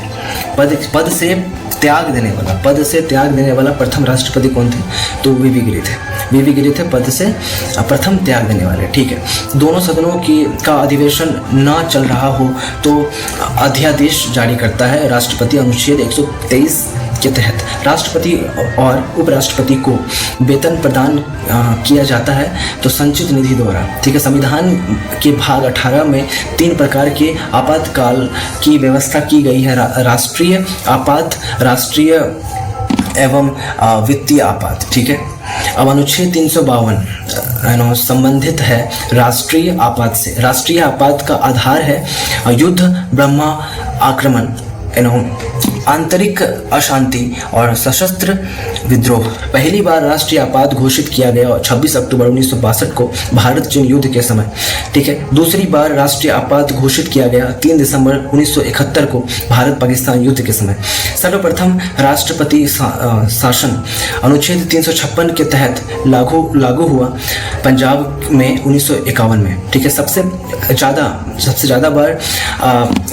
पद से त्याग देने वाला प्रथम राष्ट्रपति कौन थे? तो VV गिरी थे पद से प्रथम त्याग देने वाले। ठीक है, दोनों सदनों का अधिवेशन न चल रहा हो तो अध्यादेश जारी करता है राष्ट्रपति अनुच्छेद 123 के तहत। राष्ट्रपति और उपराष्ट्रपति को वेतन प्रदान किया जाता है तो संचित निधि द्वारा। ठीक है, संविधान के भाग 18 में 3 प्रकार के आपातकाल की व्यवस्था की गई है। राष्ट्रीय आपात, राष्ट्रीय एवं वित्तीय आपात। ठीक है, अब अनुच्छेद 352 संबंधित है राष्ट्रीय आपात से। राष्ट्रीय आपात का आधार है युद्ध, ब्रह्मा आक्रमण, आंतरिक अशांति और सशस्त्र विद्रोह। पहली बार राष्ट्रीय आपात घोषित किया गया 26 अक्टूबर 1962 को भारत चीन युद्ध के समय। ठीक है, दूसरी बार राष्ट्रीय आपात घोषित किया गया 3 दिसंबर 1971 को भारत पाकिस्तान युद्ध के समय। सर्वप्रथम राष्ट्रपति शासन अनुच्छेद 356 के तहत लागू हुआ पंजाब में 1951 में। ठीक है, सबसे ज़्यादा बार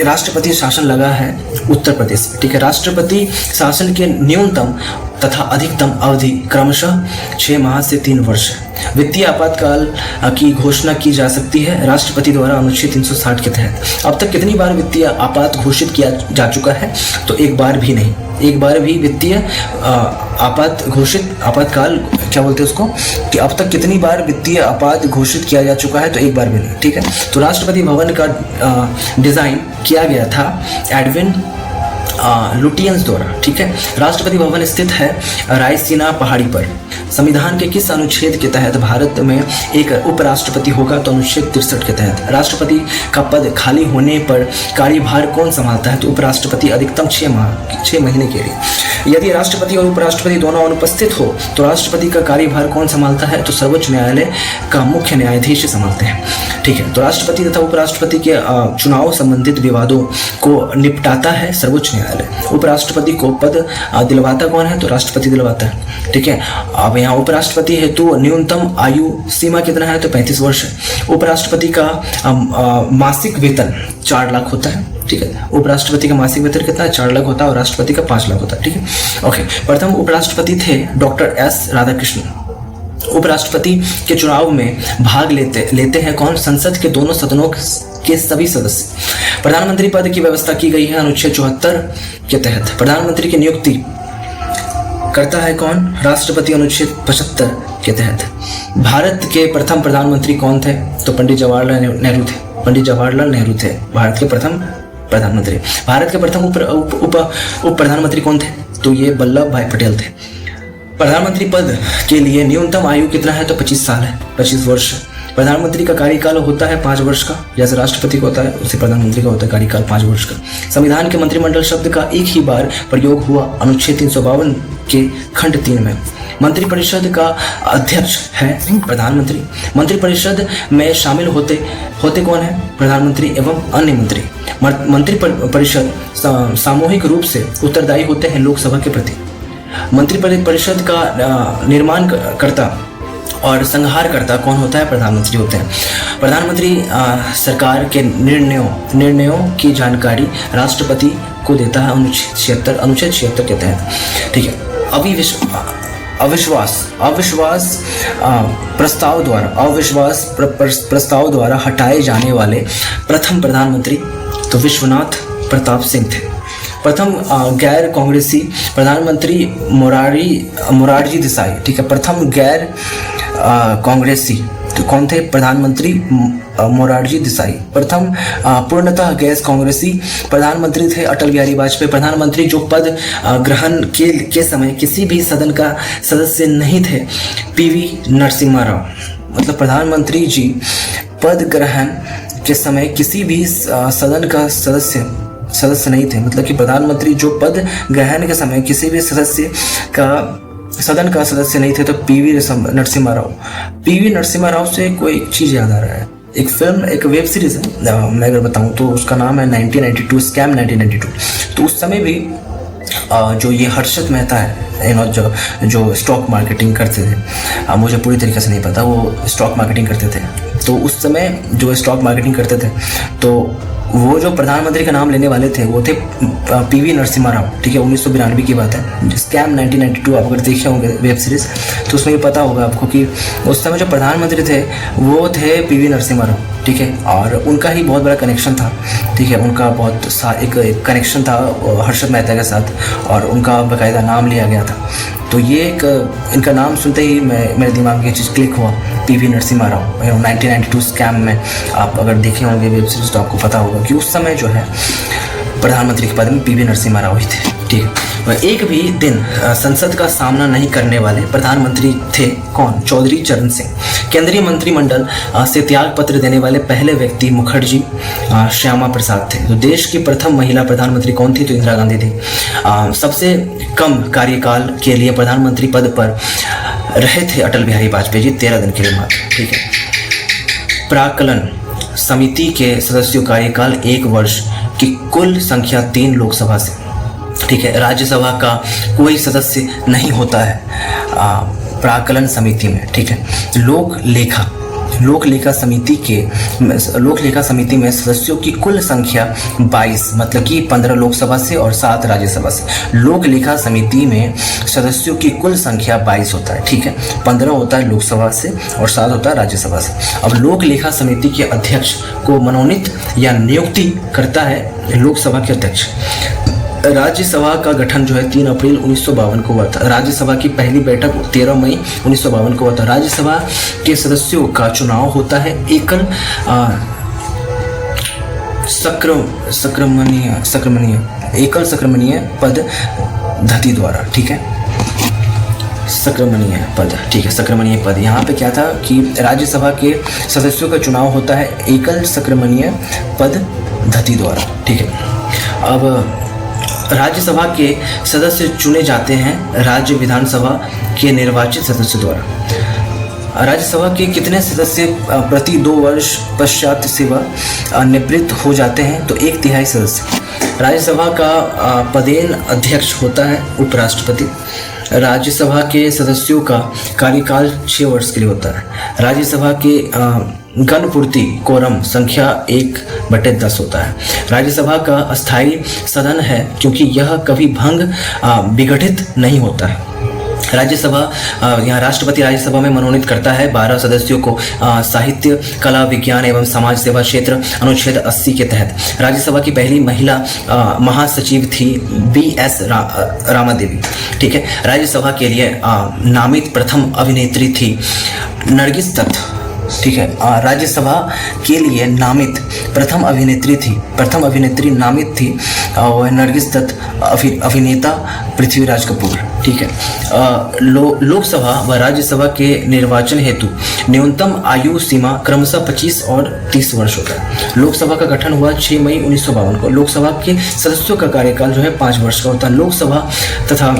राष्ट्रपति शासन लगा है उत्तर प्रदेश में। ठीक है, राष्ट्रपति शासन के न्यूनतम तथा अधिकतम अवधि क्रमशः 6 माह से 3 वर्ष है। वित्तीय आपातकाल की घोषणा की जा सकती है राष्ट्रपति द्वारा अनुच्छेद 360 के तहत। अब तक कितनी बार वित्तीय आपात घोषित किया जा चुका है? तो एक बार भी नहीं। एक बार भी वित्तीय आपातकाल क्या बोलते हैं उसको, कि अब तक कितनी बार वित्तीय आपात घोषित किया जा चुका है? तो एक बार भी नहीं। ठीक है, तो राष्ट्रपति भवन का डिजाइन किया गया था एडविन लुटियंस द्वारा। ठीक है, राष्ट्रपति भवन स्थित है रायसीना पहाड़ी पर। संविधान के किस अनुच्छेद के तहत भारत में एक उपराष्ट्रपति होगा? तो अनुच्छेद 63 के तहत। राष्ट्रपति का पद खाली होने पर कार्यभार कौन संभालता है? तो उपराष्ट्रपति अधिकतम 6 महीने के लिए। यदि राष्ट्रपति और उपराष्ट्रपति दोनों अनुपस्थित हो तो राष्ट्रपति का कार्यभार कौन संभालता है? तो सर्वोच्च न्यायालय का मुख्य न्यायाधीश संभालते हैं। ठीक है, तो राष्ट्रपति तथा उपराष्ट्रपति के चुनाव संबंधित विवादों को निपटाता है सर्वोच्च न्यायालय। उपराष्ट्रपति को पद दिलवाता कौन है? तो राष्ट्रपति दिलवाता है। ठीक है, अब यहाँ उपराष्ट्रपति हेतु न्यूनतम आयु सीमा कितना है? तो 35 वर्ष है। उपराष्ट्रपति का मासिक वेतन 4 लाख होता है। ठीक है, उपराष्ट्रपति का मासिक वेतन कितना है? 4 लाख होता है और राष्ट्रपति का 5 लाख होता है। ठीक है, ओके। प्रथम उपराष्ट्रपति थे डॉक्टर S राधाकृष्णन। उपराष्ट्रपति के चुनाव में भाग लेते हैं कौन? संसद के दोनों सदनों के सभी सदस्य। प्रधानमंत्री पद की व्यवस्था की गई है अनुच्छेद 74 के तहत। प्रधानमंत्री की नियुक्ति करता है कौन? राष्ट्रपति, अनुच्छेद 75 के तहत। भारत के प्रथम प्रधानमंत्री कौन थे? तो पंडित जवाहरलाल नेहरू थे। पंडित जवाहरलाल नेहरू थे भारत के प्रथम प्रधानमंत्री। भारत के प्रथम उप प्रधानमंत्री कौन थे? तो ये वल्लभ भाई पटेल थे। प्रधानमंत्री पद के लिए न्यूनतम आयु कितना है? तो 25 साल है, 25 वर्ष। प्रधानमंत्री का कार्यकाल होता है 5 वर्ष का, जैसे राष्ट्रपति का होता है उसे प्रधानमंत्री का होता है कार्यकाल 5 वर्ष का। संविधान के मंत्रिमंडल शब्द का एक ही बार प्रयोग हुआ अनुच्छेद 352 के खंड 3 में। मंत्रिपरिषद का अध्यक्ष है प्रधानमंत्री। मंत्रिपरिषद में शामिल होते कौन है? प्रधानमंत्री एवं अन्य मंत्री। मंत्रिपरिषद सामूहिक रूप से उत्तरदायी होते हैं लोकसभा के प्रति। मंत्रिपरिषद का निर्माण करता और संहारकर्ता कौन होता है? प्रधानमंत्री होते हैं। प्रधानमंत्री सरकार के निर्णयों की जानकारी राष्ट्रपति को देता है अनुच्छेद 76 के तहत। ठीक है। अविश्वास प्रस्ताव द्वारा हटाए जाने वाले प्रथम प्रधानमंत्री तो विश्वनाथ प्रताप सिंह थे। प्रथम गैर कांग्रेसी प्रधानमंत्री मोरारजी देसाई। ठीक है। प्रथम गैर कांग्रेसी तो कौन थे? प्रधानमंत्री मोरारजी देसाई। प्रथम पूर्णतः गैर कांग्रेसी प्रधानमंत्री थे अटल बिहारी वाजपेयी। प्रधानमंत्री जो पद ग्रहण के समय किसी भी सदन का सदस्य नहीं थे, पीवी नरसिम्हा राव। मतलब प्रधानमंत्री जी पद ग्रहण के समय किसी भी सदन का सदस्य नहीं थे। मतलब कि प्रधानमंत्री जो पद ग्रहण के समय किसी भी सदन का सदस्य नहीं थे, तो पीवी नरसिम्हा राव। पीवी नरसिम्हा राव से कोई एक चीज़ याद आ रहा है, एक फिल्म, एक वेब सीरीज है, मैं अगर बताऊं तो उसका नाम है 1992 स्कैम 1992। तो उस समय भी जो ये हर्षद मेहता है, जो स्टॉक मार्केटिंग करते थे, मुझे पूरी तरीके से नहीं पता, वो स्टॉक मार्केटिंग करते थे। तो उस समय जो स्टॉक मार्केटिंग करते थे, तो वो जो प्रधानमंत्री का नाम लेने वाले थे वो थे पीवी नरसिम्हा राव। ठीक है। 1992 की बात है, स्कैम 1992। आप अगर देखे होंगे वेब सीरीज तो उसमें ये पता होगा आपको कि उस समय जो प्रधानमंत्री थे वो थे पीवी नरसिम्हा राव। ठीक है। और उनका ही बहुत बड़ा कनेक्शन था। ठीक है। उनका बहुत एक कनेक्शन था हर्षद मेहता के साथ, और उनका बाकायदा नाम लिया गया था। तो ये इनका नाम सुनते ही मेरे दिमाग में ये चीज़ क्लिक हुआ, पीवी नरसिम्हा राव। 1992 स्कैम में आप अगर देखे होंगे वेब सीरीज तो आपको पता होगा कि उस समय जो है प्रधानमंत्री के पद में पीवी नरसिम्हा राव ही थे। ठीक है। एक भी दिन संसद का सामना नहीं करने वाले प्रधानमंत्री थे कौन? चौधरी चरण सिंह। केंद्रीय मंत्रिमंडल से त्याग पत्र देने वाले पहले व्यक्ति मुखर्जी श्यामा प्रसाद थे। तो देश की प्रथम महिला प्रधानमंत्री कौन थी? तो इंदिरा गांधी थी। सबसे कम कार्यकाल के लिए प्रधानमंत्री पद पर रहे थे अटल बिहारी वाजपेयी जी, 13 दिन के लिए मात्र। ठीक है। प्राक्कलन समिति के सदस्यों कार्यकाल 1 वर्ष की कुल संख्या 3 लोकसभा से। ठीक है। राज्यसभा का कोई सदस्य नहीं होता है प्राक्कलन समिति में। ठीक है। लोक लेखा समिति में सदस्यों की कुल संख्या 22, मतलब कि 15 लोकसभा से और 7 राज्यसभा से। लोक लेखा समिति में सदस्यों की कुल संख्या 22 होता है। ठीक है। 15 होता है लोकसभा से और 7 होता है राज्यसभा से। अब लोक लेखा समिति के अध्यक्ष को मनोनीत या नियुक्ति करता है लोकसभा के अध्यक्ष। राज्यसभा का गठन जो है 3 अप्रैल 1952 को हुआ था। राज्यसभा की पहली बैठक 13 मई 1952 को हुआ था। राज्यसभा के सदस्यों का चुनाव होता है एकल संक्रमणीय पद्धति द्वारा। ठीक है। संक्रमणीय पद। यहाँ पे क्या था कि राज्यसभा के सदस्यों का चुनाव होता है एकल संक्रमणीय पद्धति द्वारा। ठीक है। अब राज्यसभा के सदस्य चुने जाते हैं राज्य विधानसभा के निर्वाचित सदस्यों द्वारा। राज्यसभा के कितने सदस्य प्रति 2 वर्ष पश्चात सेवा निवृत्त हो जाते हैं? तो 1/3 सदस्य। राज्यसभा का पदेन अध्यक्ष होता है उपराष्ट्रपति। राज्यसभा के सदस्यों का कार्यकाल 6 वर्ष के लिए होता है। राज्यसभा के गणपूर्ति कोरम संख्या 1/10 होता है। राज्यसभा का अस्थायी सदन है क्योंकि यह कभी विघटित नहीं होता है। राज्यसभा यहाँ राष्ट्रपति राज्यसभा में मनोनीत करता है 12 सदस्यों को साहित्य, कला, विज्ञान एवं समाज सेवा क्षेत्र अनुच्छेद 80 के तहत। राज्यसभा की पहली महिला महासचिव थी BS रामा देवी। ठीक है। राज्यसभा के लिए नामित प्रथम अभिनेत्री थी नरगिस दत्त। ठीक है। राज्यसभा के लिए नामित प्रथम अभिनेत्री नामित थी वह नरगिस दत्त, अभिनेता पृथ्वीराज कपूर। ठीक है। लोकसभा व राज्यसभा के निर्वाचन हेतु न्यूनतम आयु सीमा क्रमशः 25 और 30 वर्ष होता है। लोकसभा का गठन हुआ 6 मई 1952 को। लोकसभा के सदस्यों का कार्यकाल जो है 5 वर्ष का होता है। लोकसभा तथा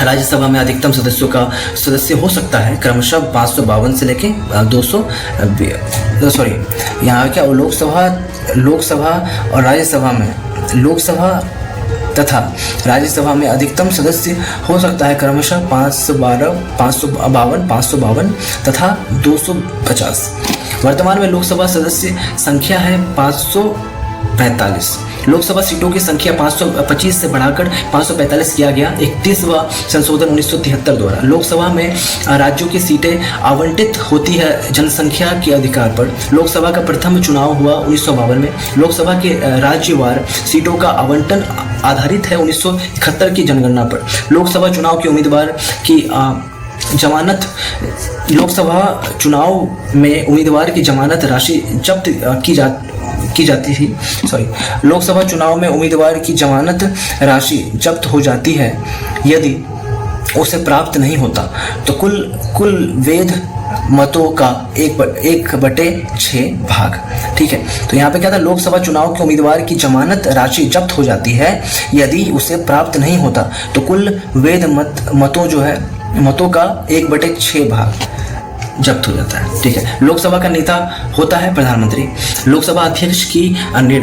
राज्यसभा में अधिकतम सदस्य हो सकता है क्रमशः 552 से लेके 200 सॉरी यहाँ क्या लोकसभा और राज्यसभा में लोकसभा तथा राज्यसभा में अधिकतम सदस्य हो सकता है क्रमशः 512, 552 तथा 250। वर्तमान में लोकसभा सदस्य संख्या है 545। लोकसभा सीटों की संख्या 525 से बढ़ाकर 545 किया गया 31वां संशोधन 1973 द्वारा। लोकसभा में राज्यों की सीटें आवंटित होती है जनसंख्या के आधार पर। लोकसभा का प्रथम चुनाव हुआ 1952 में। लोकसभा के राज्यवार सीटों का आवंटन आधारित है 1971 की जनगणना पर। लोकसभा चुनाव के उम्मीदवार की जमानत लोकसभा चुनाव में उम्मीदवार की जमानत राशि जब्त की जाती थी। लोकसभा चुनाव में उम्मीदवार की जमानत राशि जब्त हो जाती है यदि उसे प्राप्त नहीं होता तो कुल वैध मतों का 1/6 भाग। ठीक है। तो यहाँ पे क्या था, लोकसभा चुनाव के उम्मीदवार की जमानत राशि जब्त हो जाती है यदि उसे प्राप्त नहीं होता तो कुल वैध मतों का 1/6 भाग जब्त हो जाता है। ठीक है। लोकसभा का नेता होता है प्रधानमंत्री। लोकसभा अध्यक्ष की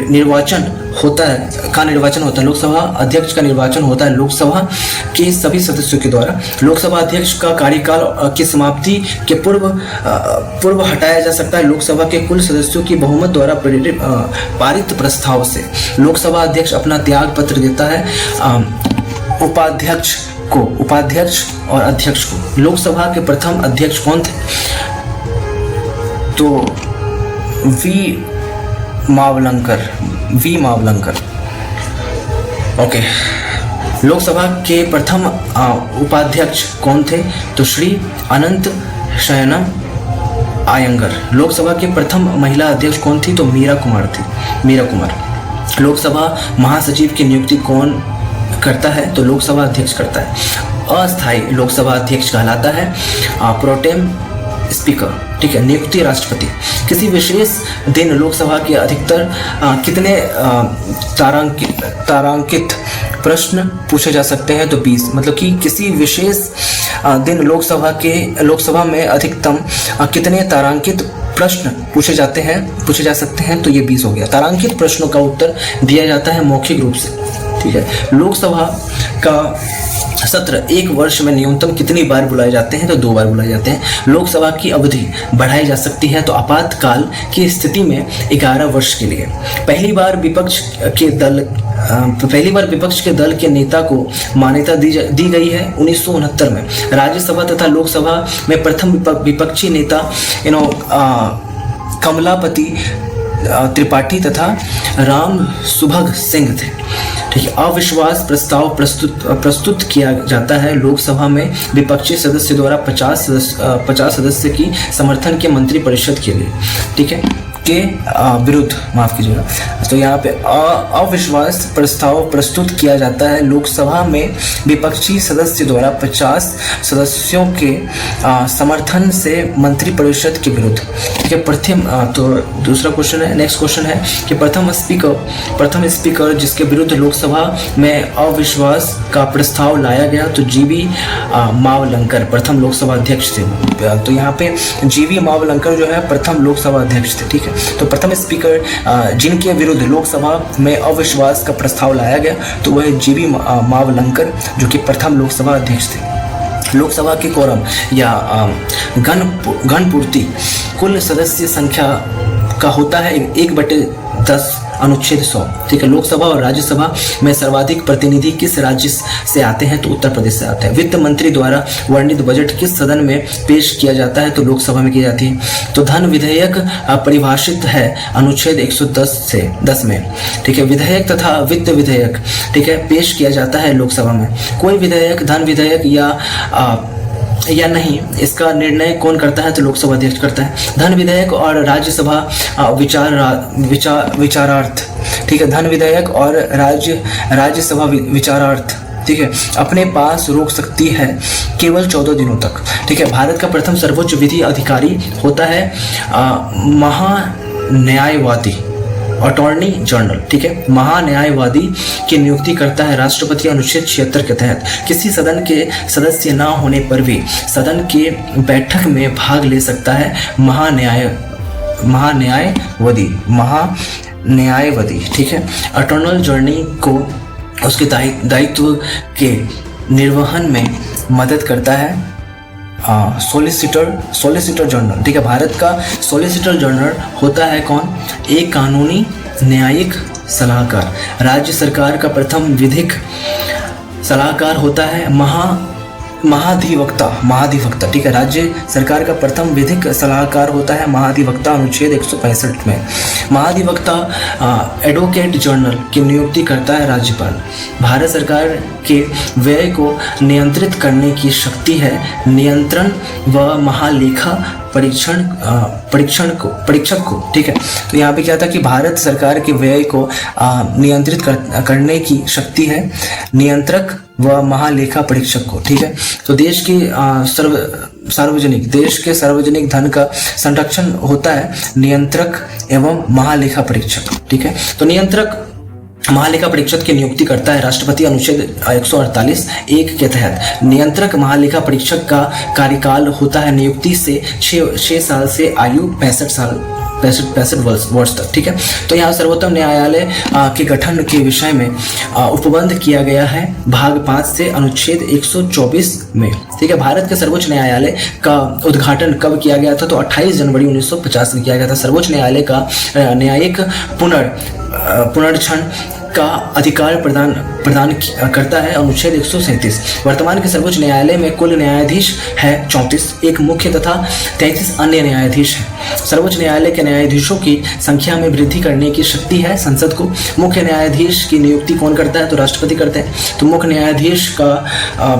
निर्वाचन होता है लोकसभा अध्यक्ष का निर्वाचन होता है लोकसभा के सभी सदस्यों के द्वारा। लोकसभा अध्यक्ष का कार्यकाल की समाप्ति के पूर्व हटाया जा सकता है लोकसभा के कुल सदस्यों की बहुमत द्वारा पारित प्रस्ताव से। लोकसभा अध्यक्ष अपना त्याग पत्र देता है उपाध्यक्ष और अध्यक्ष को। लोकसभा के प्रथम अध्यक्ष कौन थे? तो वी मावलंकर। ओके। लोकसभा के प्रथम उपाध्यक्ष कौन थे? तो श्री अनंत शयनम आयंगर। लोकसभा के प्रथम महिला अध्यक्ष कौन थी? तो मीरा कुमार। लोकसभा महासचिव की नियुक्ति कौन करता है? तो लोकसभा अध्यक्ष करता है। अस्थायी लोकसभा अध्यक्ष कहलाता है प्रोटेम स्पीकर। ठीक है। नियुक्ति राष्ट्रपति। किसी विशेष दिन लोकसभा के अधिकतर कितने तारांकित प्रश्न पूछे जा सकते हैं? तो 20। मतलब कि किसी विशेष दिन लोकसभा में अधिकतम कितने तारांकित प्रश्न पूछे जा सकते हैं? तो ये 20 हो गया। तारांकित प्रश्नों का उत्तर दिया जाता है मौखिक रूप से। ठीक है। लोकसभा का सत्र एक वर्ष में न्यूनतम कितनी बार बुलाए जाते हैं? तो 2 बार बुलाए जाते हैं। लोकसभा की अवधि बढ़ाई जा सकती है तो आपातकाल की स्थिति में 11 वर्ष के लिए। पहली बार विपक्ष के दल के नेता को मान्यता दी गई है 1969 में। राज्यसभा तथा लोकसभा में प्रथम विपक्षी नेता कमलापति त्रिपाठी तथा राम सुभग सिंह थे। ठीक है। अविश्वास प्रस्ताव प्रस्तुत किया जाता है लोकसभा में विपक्षी सदस्य द्वारा 50 सदस्य की समर्थन के मंत्रिपरिषद के लिए। ठीक है। के विरुद्ध, माफ कीजिएगा। तो यहाँ पे अविश्वास प्रस्ताव प्रस्तुत किया जाता है लोकसभा में विपक्षी सदस्य द्वारा 50 सदस्यों के समर्थन से मंत्रिपरिषद के विरुद्ध। ठीक है। तो दूसरा क्वेश्चन है, नेक्स्ट क्वेश्चन है कि प्रथम स्पीकर जिसके विरुद्ध लोकसभा में अविश्वास का प्रस्ताव लाया गया तो जीवी मावलंकर प्रथम लोकसभा अध्यक्ष थे। तो यहाँ पे जीवी मावलंकर जो है प्रथम लोकसभा अध्यक्ष थे। ठीक है। तो प्रथम स्पीकर जिनके विरुद्ध लोकसभा में अविश्वास का प्रस्ताव लाया गया तो वह जीवी मावलंकर जो कि प्रथम लोकसभा अध्यक्ष थे। लोकसभा के कोरम या घनपूर्ति कुल सदस्य संख्या का होता है 1/10 अनुच्छेद 100, ठीक है। लोकसभा और राज्यसभा में सर्वाधिक प्रतिनिधि किस राज्य से आते हैं, तो उत्तर प्रदेश से आते हैं। वित्त मंत्री द्वारा वर्णित बजट किस सदन में पेश किया जाता है, तो लोकसभा में की जाती है। तो धन विधेयक परिभाषित है अनुच्छेद 110 से 10 में, ठीक है। विधेयक तथा वित्त विधेयक, ठीक है, पेश किया जाता है लोकसभा में। कोई विधेयक धन विधेयक या नहीं, इसका निर्णय कौन करता है, तो लोकसभा अध्यक्ष करता है। धन विधेयक और राज्यसभा विचारार्थ, ठीक है, धन विधेयक और राज्यसभा विचारार्थ, ठीक है, अपने पास रोक सकती है केवल 14 दिनों तक, ठीक है। भारत का प्रथम सर्वोच्च विधि अधिकारी होता है महान्यायवादी, अटॉर्नी जनरल, ठीक है। महान्यायवादी की नियुक्ति करता है राष्ट्रपति अनुच्छेद 76 के तहत। किसी सदन के सदस्य न होने पर भी सदन के बैठक में भाग ले सकता है महान्यायवादी, ठीक है। अटॉर्नी जनरल को उसके दायित्व के निर्वहन में मदद करता है सॉलिसिटर जनरल, ठीक है। भारत का सॉलिसिटर जनरल होता है कौन, एक कानूनी न्यायिक सलाहकार। राज्य सरकार का प्रथम विधिक सलाहकार होता है महाधिवक्ता, ठीक है। राज्य सरकार का प्रथम विधिक सलाहकार होता है महाधिवक्ता, अनुच्छेद 165 में। महाधिवक्ता एडवोकेट जनरल की नियुक्ति करता है राज्यपाल। भारत सरकार के व्यय को नियंत्रित करने की शक्ति है नियंत्रण व महालेखा परीक्षक को, ठीक है। तो यहाँ पे क्या था कि भारत सरकार के व्यय को नियंत्रित करने की शक्ति है नियंत्रक व महालेखा परीक्षक को, ठीक है। तो देश के सार्वजनिक धन का संरक्षण होता है नियंत्रक एवं महालेखा परीक्षक, ठीक है। तो नियंत्रक महालेखा परीक्षक की नियुक्ति करता है राष्ट्रपति अनुच्छेद 148(1) के तहत। नियंत्रक महालेखा परीक्षक का कार्यकाल होता है नियुक्ति से 6 साल से आयु 65 वर्ष तक, ठीक है। तो यहाँ सर्वोच्च न्यायालय के गठन के विषय में उपबंध किया गया है भाग 5 से अनुच्छेद 124 में, ठीक है। भारत के सर्वोच्च न्यायालय का उद्घाटन कब किया गया था, तो 28 जनवरी 1950 में किया गया था। सर्वोच्च न्यायालय का न्यायिक पुनर्गठन का अधिकार प्रदान करता है अनुच्छेद 137। वर्तमान के सर्वोच्च न्यायालय में कुल न्यायाधीश है 34, एक मुख्य तथा 33 अन्य न्यायाधीश हैं। सर्वोच्च न्यायालय के न्यायाधीशों की संख्या में वृद्धि करने की शक्ति है संसद को। मुख्य न्यायाधीश की नियुक्ति कौन करता है, तो राष्ट्रपति करते हैं। तो मुख्य न्यायाधीश का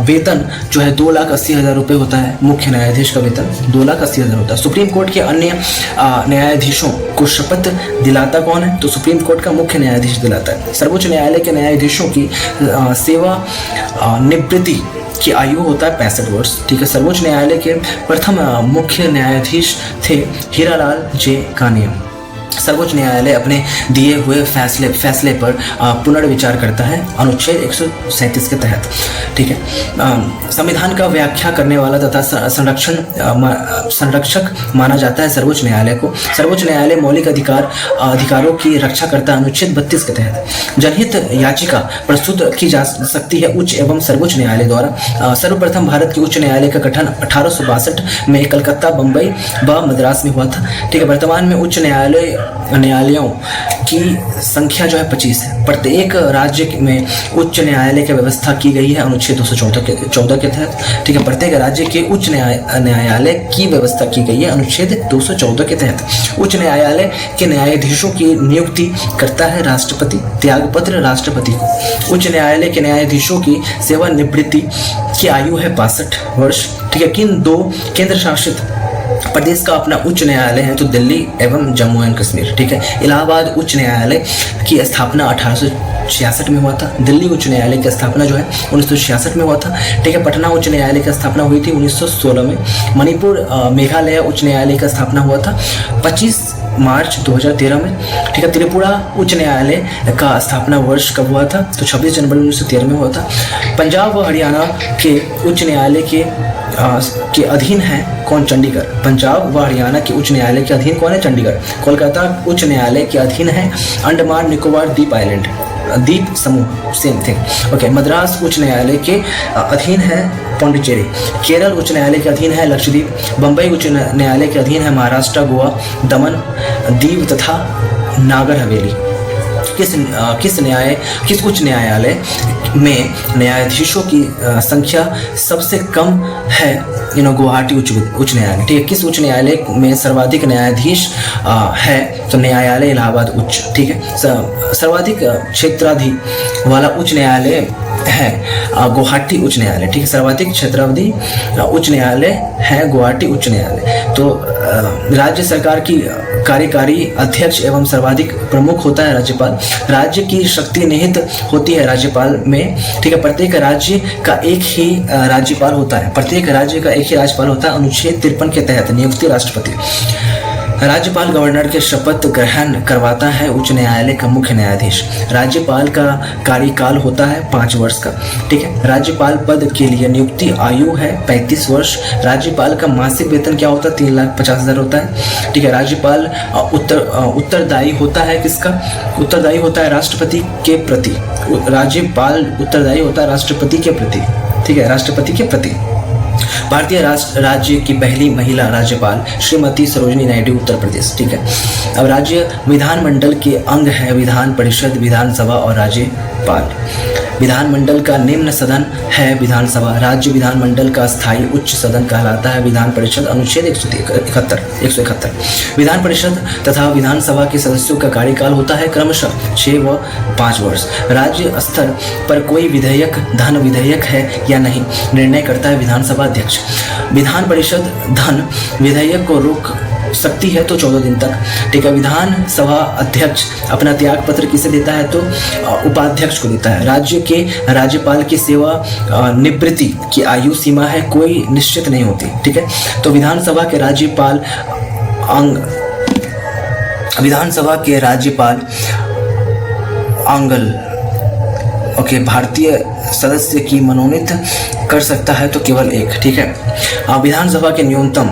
वेतन जो है 2,80,000 रुपये होता है। मुख्य न्यायाधीश का वेतन 2,80,000 होता है। सुप्रीम कोर्ट के अन्य न्यायाधीशों को शपथ दिलाता कौन है, तो सुप्रीम कोर्ट का मुख्य न्यायाधीश दिलाता है। सर्वोच्च न्यायालय के न्यायाधीशों की सेवा निवृत्ति की आयु होता है 65 वर्ष, ठीक है। सर्वोच्च न्यायालय के प्रथम मुख्य न्यायाधीश थे हीरालाल जे कानिया। सर्वोच्च न्यायालय अपने दिए हुए फैसले पर पुनर्विचार करता है अनुच्छेद 137 के तहत, ठीक है। संविधान का व्याख्या करने वाला तथा संरक्षक माना जाता है सर्वोच्च न्यायालय को। सर्वोच्च न्यायालय मौलिक अधिकारों की रक्षा करता है अनुच्छेद 32 के तहत। जनहित याचिका प्रस्तुत की जा सकती है उच्च एवं सर्वोच्च न्यायालय द्वारा। सर्वप्रथम भारत के उच्च न्यायालय का गठन 1862 में कलकत्ता, बम्बई व मद्रास में हुआ था, ठीक है। वर्तमान में उच्च न्यायालयों की संख्या जो है 25 है। प्रत्येक राज्य में उच्च न्यायालय की व्यवस्था की गई है अनुच्छेद 214 के तहत, ठीक है। प्रत्येक राज्य के उच्च न्यायालय की व्यवस्था की गई है अनुच्छेद 214 के तहत। उच्च न्यायालय के न्यायाधीशों की नियुक्ति करता है राष्ट्रपति। त्यागपत्र राष्ट्रपति को। उच्च न्यायालय के न्यायाधीशों की सेवानिवृत्ति की आयु है 62 वर्ष, ठीक है। किन 2 केंद्र शासित प्रदेश का अपना उच्च न्यायालय है, तो दिल्ली एवं जम्मू एंड कश्मीर, ठीक है। इलाहाबाद उच्च न्यायालय की स्थापना 1866 में हुआ था। दिल्ली उच्च न्यायालय की स्थापना जो है 1966 में हुआ था, ठीक है। पटना उच्च न्यायालय की स्थापना हुई थी 1916 में। मणिपुर मेघालय उच्च न्यायालय का स्थापना हुआ था 25 मार्च 2013 में, ठीक है। त्रिपुरा उच्च न्यायालय का स्थापना वर्ष कब हुआ था, तो 26 जनवरी 1913 में हुआ था। पंजाब व हरियाणा के उच्च न्यायालय के अधीन है कौन, चंडीगढ़। पंजाब व हरियाणा के उच्च न्यायालय के अधीन कौन है, चंडीगढ़। कोलकाता उच्च न्यायालय के अधीन है अंडमान निकोबार द्वीप समूह, सेम थिंग, ओके। मद्रास उच्च न्यायालय के अधीन है पौंडीचेरी। केरल उच्च न्यायालय के अधीन है लक्षद्वीप। बम्बई उच्च न्यायालय के अधीन है महाराष्ट्र, गोवा, दमन, दीव तथा नागर हवेली। किस उच्च न्यायालय में न्यायाधीशों की संख्या सबसे कम है? गुवाहाटी उच्च न्यायालय। ठीक है, किस उच्च न्यायालय में सर्वाधिक न्यायाधीश है? तो न्यायालय इलाहाबाद उच्च। ठीक है, सर्वाधिक क्षेत्रावधि वाला उच्च न्यायालय है गुवाहाटी उच्च न्यायालय। ठीक है, सर्वाधिक क्षेत्रावधि उच्च न्यायालय है गुवाहाटी उच्च न्यायालय। तो राज्य सरकार की कार्यकारी अध्यक्ष एवं सर्वाधिक प्रमुख होता है राज्यपाल। राज्य की शक्ति निहित होती है राज्यपाल में। ठीक है, प्रत्येक राज्य का एक ही राज्यपाल होता है। प्रत्येक राज्य का एक ही राज्यपाल होता है। अनुच्छेद 53 के तहत नियुक्ति राष्ट्रपति। राज्यपाल गवर्नर के शपथ ग्रहण करवाता है उच्च न्यायालय का मुख्य न्यायाधीश। राज्यपाल का कार्यकाल होता है 5 वर्ष का। ठीक है, राज्यपाल पद के लिए नियुक्ति आयु है 35 वर्ष। राज्यपाल का मासिक वेतन क्या होता है? 3,50,000 होता है। ठीक है, राज्यपाल उत्तरदायी होता है किसका? उत्तरदायी होता है राष्ट्रपति के प्रति। राज्यपाल उत्तरदायी होता है राष्ट्रपति के प्रति। ठीक है, राष्ट्रपति के प्रति। भारतीय राज्य की पहली महिला राज्यपाल श्रीमती सरोजिनी नायडू, उत्तर प्रदेश। ठीक है, अब राज्य विधानमंडल के अंग है विधान परिषद, विधानसभा और राज्यपाल। विधानमंडल का निम्न सदन है विधानसभा। राज्य विधानमंडल का स्थायी उच्च सदन कहलाता है विधान परिषद। अनुच्छेद 171। विधान परिषद तथा विधानसभा के सदस्यों का कार्यकाल होता है क्रमशः 6 व 5 वर्ष। राज्य स्तर पर कोई विधेयक धन विधेयक है या नहीं, निर्णय करता है विधानसभा अध्यक्ष। विधान परिषद धन विधेयक को रोक सकती है तो 14 दिन तक। ठीक है, विधानसभा अध्यक्ष अपना त्याग पत्र किसे देता है? तो उपाध्यक्ष को देता है। राज्य के राज्यपाल की सेवा निवृत्ति की आयु सीमा है कोई निश्चित नहीं होती। ठीक है, तो विधानसभा के राज्यपाल भारतीय सदस्य की मनोनीत कर सकता है तो केवल एक। ठीक है, विधानसभा के न्यूनतम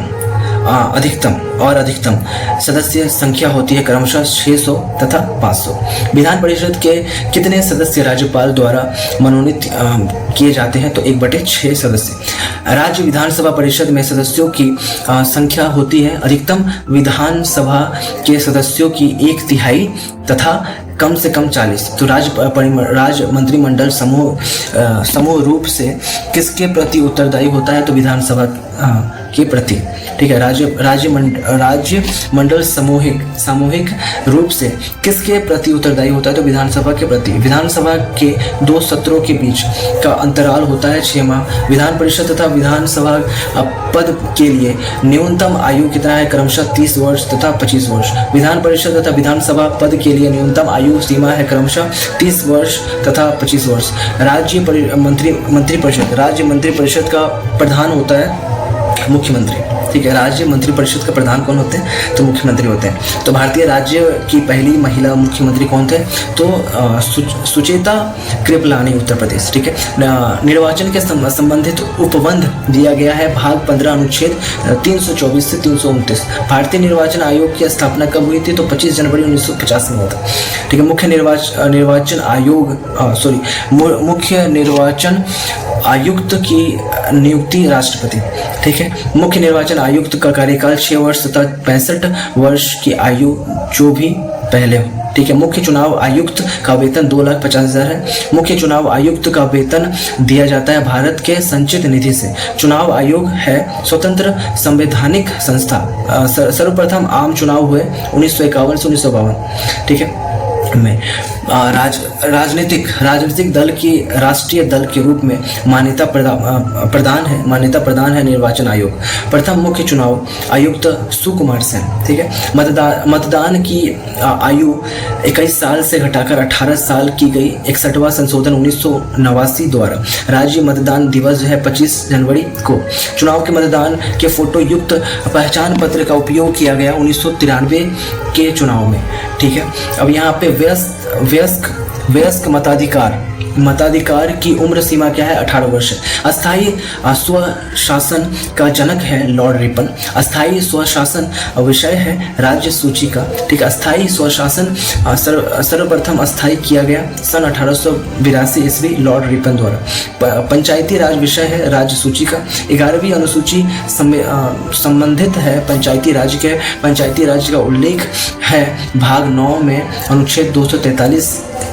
अधिकतम और अधिकतम सदस्य संख्या होती है क्रमशः 600 तथा 500। विधान परिषद के कितने सदस्य राज्यपाल द्वारा मनोनीत किए जाते हैं? तो 1/6 सदस्य। राज्य विधानसभा परिषद में सदस्यों की संख्या होती है अधिकतम विधानसभा के सदस्यों की 1/3 तथा कम से कम 40। तो राज्य मंत्रिमंडल समूह रूप से किसके प्रति उत्तरदायी होता है? तो विधानसभा के प्रति। ठीक है, राज्य मंडल सामूहिक रूप से किसके प्रति उत्तरदायी होता है? तो विधानसभा के प्रति। विधानसभा के 2 सत्रों के बीच का अंतराल होता है 6 माह। विधान परिषद तथा विधानसभा पद के लिए न्यूनतम आयु कितना है? क्रमशः 30 वर्ष तथा 25 वर्ष। विधान परिषद तथा विधानसभा पद के लिए न्यूनतम आयु सीमा है क्रमशः 30 वर्ष तथा 25 वर्ष। राज्य मंत्रिपरिषद का प्रधान होता है मुख्यमंत्री। ठीक है, राज्य मंत्रिपरिषद का प्रधान कौन होते हैं? तो मुख्यमंत्री होते हैं। तो भारतीय राज्य की पहली महिला मुख्यमंत्री कौन थे? तो सुचेता कृपलानी, उत्तर प्रदेश। ठीक है, निर्वाचन के संबंधित उपबंध दिया गया है भाग 15 अनुच्छेद 324 से 329। भारतीय निर्वाचन आयोग की स्थापना कब हुई थी? तो 25 जनवरी 1950 में हुआ था। ठीक है, मुख्य निर्वाचन आयुक्त की नियुक्ति राष्ट्रपति। ठीक है, मुख्य निर्वाचन आयुक्त का कार्यकाल 6 वर्ष तथा 65 वर्ष की आयु जो भी पहले हो। ठीक है, मुख्य चुनाव आयुक्त का वेतन 2,50,000 है। मुख्य चुनाव आयुक्त का वेतन दिया जाता है भारत के संचित निधि से। चुनाव आयोग है स्वतंत्र संवैधानिक संस्था। सर्वप्रथम आम चुनाव हुए 1951 से 1952। ठीक है, में राजनीतिक दल की राष्ट्रीय दल के रूप में मान्यता प्रदान है निर्वाचन आयोग। प्रथम मुख्य चुनाव आयुक्त सुकुमार सेन। ठीक है, मतदान की आयु 21 साल से घटाकर 18 साल की गई। 61वां संशोधन 1989 द्वारा। राज्य मतदान दिवस जो है 25 जनवरी को। चुनाव के मतदान के फोटो युक्त पहचान पत्र का उपयोग किया गया 1993 के चुनाव में। ठीक है, अब यहाँ पे वयस्क मताधिकार की उम्र सीमा क्या है? 18 वर्ष। अस्थायी स्वशासन का जनक है लॉर्ड रिपन। अस्थायी स्वशासन विषय है राज्य सूची का, ठीक है। अस्थायी स्वशासन सर्वप्रथम अस्थायी किया गया सन 1882 ईस्वी लॉर्ड रिपन द्वारा। पंचायती राज विषय है राज्य सूची का। 11वीं अनुसूची संबंधित है पंचायती राज के। पंचायती राज का उल्लेख है भाग 9 में अनुच्छेद 243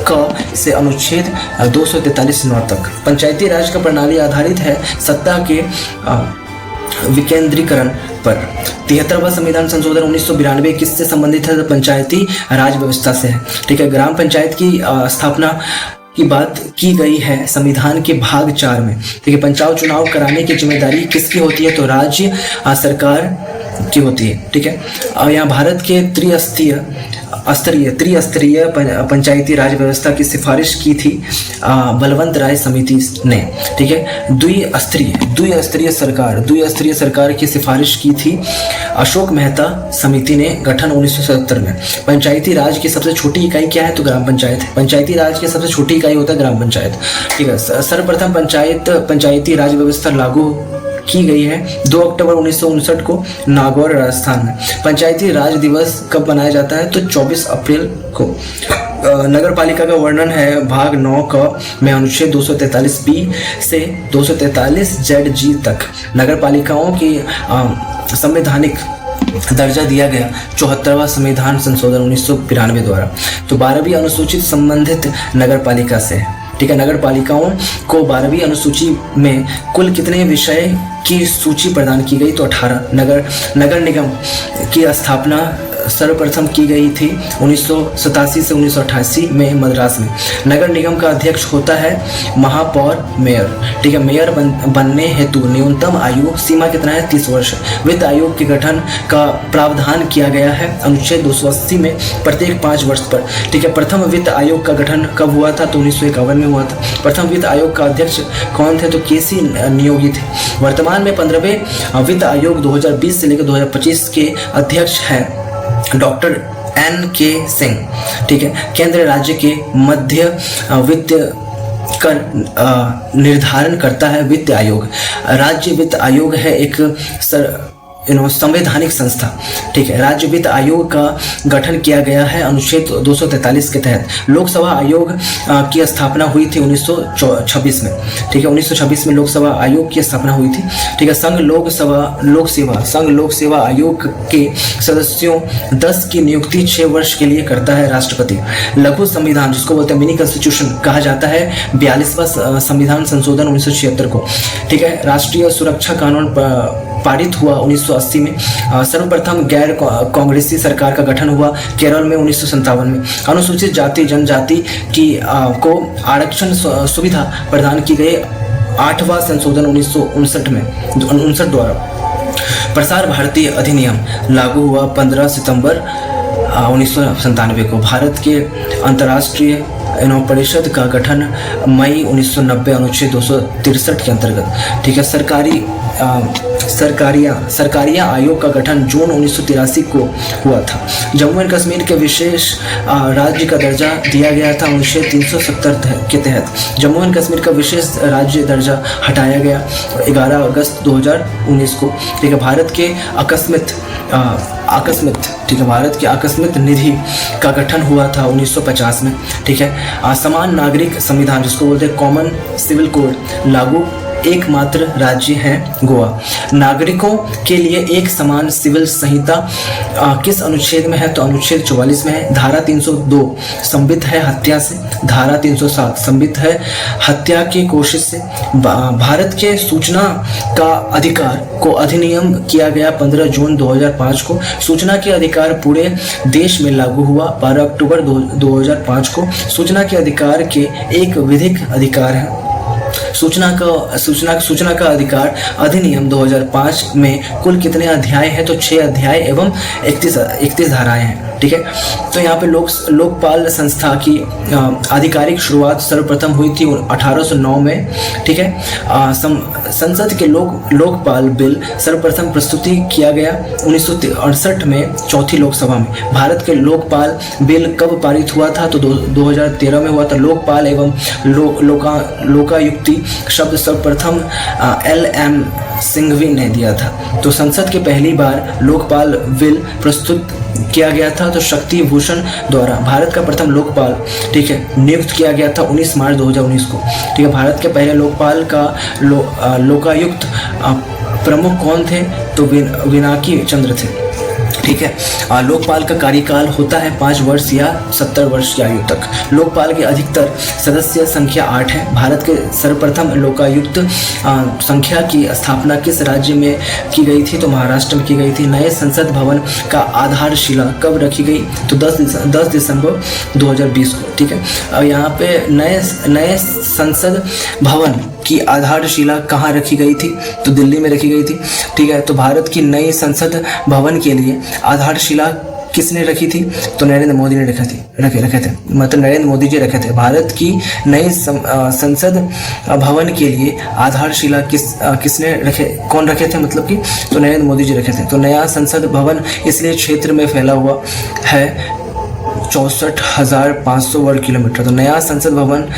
क से अनुच्छेद 243 9 तक। पंचायती राज का प्रणाली आधारित है सत्ता के विकेंद्रीकरण पर। 73वां संविधान संशोधन 1992 किससे संबंधित है? पंचायती राज व्यवस्था से है, ठीक है। ग्राम पंचायत की स्थापना की बात की गई है संविधान के भाग 4 में, ठीक है। पंचायत चुनाव कराने की जिम्मेदारी किसकी होती है? तो राज्य सरकार की होती है, ठीक है। यहाँ भारत के त्रिस्तरीय पंचायती राज व्यवस्था की सिफारिश की थी बलवंत राय समिति ने, ठीक है। द्विस्तरीय सरकार की सिफारिश की थी अशोक मेहता समिति ने, गठन 1977 में। पंचायती राज की सबसे छोटी इकाई क्या है? तो ग्राम पंचायत है। पंचायती राज की सबसे छोटी इकाई होता है ग्राम पंचायत, ठीक है। सर्वप्रथम पंचायती राज व्यवस्था लागू की गई है 2 अक्टूबर 1959 को नागौर राजस्थान में। पंचायती राज दिवस कब मनाया जाता है? तो 24 अप्रैल को। नगर पालिका का वर्णन है भाग 9 क में अनुच्छेद 243 बी से 243 ZG तक। नगर पालिकाओं की संवैधानिक दर्जा दिया गया 74वां संविधान संशोधन 1992 द्वारा। तो 12वीं अनुसूचित संबंधित नगर पालिका से, ठीक है। नगर पालिकाओं को 12वीं अनुसूची में कुल कितने विषय की सूची प्रदान की गई? तो 18। नगर निगम की स्थापना सर्वप्रथम की गई थी 1987 से 1988 में मद्रास में। नगर निगम का अध्यक्ष होता है महापौर मेयर, ठीक है। मेयर बनने हेतु न्यूनतम आयु सीमा कितना है? 30 वर्ष। वित्त आयोग के गठन का प्रावधान किया गया है अनुच्छेद 280 में प्रत्येक 5 वर्ष पर, ठीक है। प्रथम वित्त आयोग का गठन कब हुआ था? तो 1951 में हुआ था। प्रथम वित्त आयोग का अध्यक्ष कौन थे? तो केसी नियोगी थे। वर्तमान में 15वें वित्त आयोग 2020 से लेकर 2025 के अध्यक्ष हैं डॉक्टर NK सिंह, ठीक है। केंद्र राज्य के मध्य वित्त कर निर्धारण करता है वित्त आयोग। राज्य वित्त आयोग है एक संवैधानिक संस्था, ठीक है। राज्य वित्त आयोग का गठन किया गया है अनुच्छेद 243 के तहत। लोकसभा आयोग की स्थापना हुई थी 1926 में, ठीक है। 1926 में लोकसभा आयोग की स्थापना हुई थी, ठीक है। संघ लोक सेवा आयोग के सदस्यों 10 की नियुक्ति 6 वर्ष के लिए करता है राष्ट्रपति। लघु संविधान जिसको बोलते हैं मिनी कॉन्स्टिट्यूशन कहा जाता है 42वां संविधान संशोधन 1976 को, ठीक है। राष्ट्रीय सुरक्षा कानून पारित हुआ 1980 में। सर्वप्रथम गैर कांग्रेसी सरकार का गठन हुआ केरल में 1957 में। अनुसूचित जाति जनजाति की को आरक्षण सुविधा प्रदान की गई 8वां संशोधन 1959 द्वारा। प्रसार भारती अधिनियम लागू हुआ 15 सितंबर 1997 को। भारत के अंतर्राष्ट्रीय परिषद का गठन मई 1990 अनुच्छेद 263 के अंतर्गत, ठीक है। सरकारिया आयोग का गठन जून 1983 को हुआ था। जम्मू एंड कश्मीर के विशेष राज्य का दर्जा दिया गया था अनुच्छेद 370 के तहत। जम्मू एंड कश्मीर का विशेष राज्य दर्जा हटाया गया 11 अगस्त 2019 को, ठीक है। भारत के आकस्मिक निधि का गठन हुआ था 1950 में, ठीक है। समान नागरिक संविधान जिसको बोलते हैं कॉमन सिविल कोड लागू एकमात्र राज्य है गोवा। नागरिकों के लिए एक समान सिविल संहिता किस अनुच्छेद में है? तो अनुच्छेद 44 में है। धारा 302 संबित है हत्या से। धारा 307 संबित है हत्या की कोशिश से। भारत के सूचना का अधिकार को अधिनियम किया गया 15 जून 2005 को। सूचना के अधिकार पूरे देश में लागू हुआ 12 अक्टूबर 2005 को। सूचना के अधिकार के एक विधिक अधिकार है। सूचना का अधिकार अधिनियम 2005 में कुल कितने अध्याय हैं? तो 6 अध्याय एवं 31 धाराएं हैं। ठीक है। तो यहाँ पे लोकपाल संस्था की आधिकारिक शुरुआत सर्वप्रथम हुई थी 1809 में, ठीक है। संसद के लोकपाल बिल सर्वप्रथम प्रस्तुति किया गया 1968 में चौथी लोकसभा में। भारत के लोकपाल बिल कब पारित हुआ था? तो 2013 में हुआ था। लोकपाल एवं लोकायुक्ति शब्द सर्वप्रथम LM सिंघवी ने दिया था। तो संसद के पहली बार लोकपाल बिल प्रस्तुत किया गया था तो शक्ति भूषण द्वारा भारत का प्रथम लोकपाल, ठीक है, नियुक्त किया गया था 19 मार्च 2019 को, ठीक है। भारत के पहले लोकपाल का लोकायुक्त प्रमुख कौन थे? तो विनाकी चंद्र थे, ठीक है। लोकपाल का कार्यकाल होता है 5 वर्ष या 70 वर्ष की आयु तक। लोकपाल की अधिकतर सदस्य संख्या 8 है। भारत के सर्वप्रथम लोकायुक्त संख्या की स्थापना किस राज्य में की गई थी? तो महाराष्ट्र में की गई थी। नए संसद भवन का आधारशिला कब रखी गई? तो 10 दिसंबर 2020 को, ठीक है। अब यहाँ पे नए संसद भवन की आधारशिला कहाँ रखी गई थी? तो दिल्ली में रखी गई थी, ठीक है। तो भारत की नई संसद भवन के लिए आधारशिला किसने रखी थी? तो नरेंद्र मोदी ने रखे थे, मतलब नरेंद्र मोदी जी रखे थे। भारत की नई संसद भवन के लिए आधारशिला किसने कौन रखे थे? मतलब कि तो नरेंद्र मोदी जी रखे थे। तो नया संसद भवन इसलिए क्षेत्र में फैला हुआ है 64,500 वर्ग किलोमीटर। तो नया संसद भवन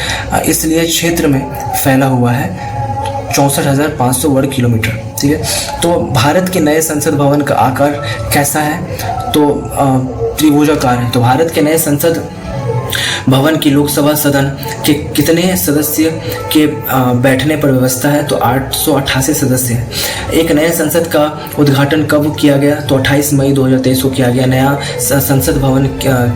इसलिए क्षेत्र में फैला हुआ है 64,500 वर्ग किलोमीटर, ठीक है। तो भारत के नए संसद भवन का आकार कैसा है? तो त्रिभुजाकार है। तो भारत के नए संसद भवन की लोकसभा सदन के कितने सदस्य के बैठने पर व्यवस्था है? तो 888 सदस्य हैं। एक नए संसद का उद्घाटन कब किया गया? तो 28 मई 2023 को किया गया। नया संसद भवन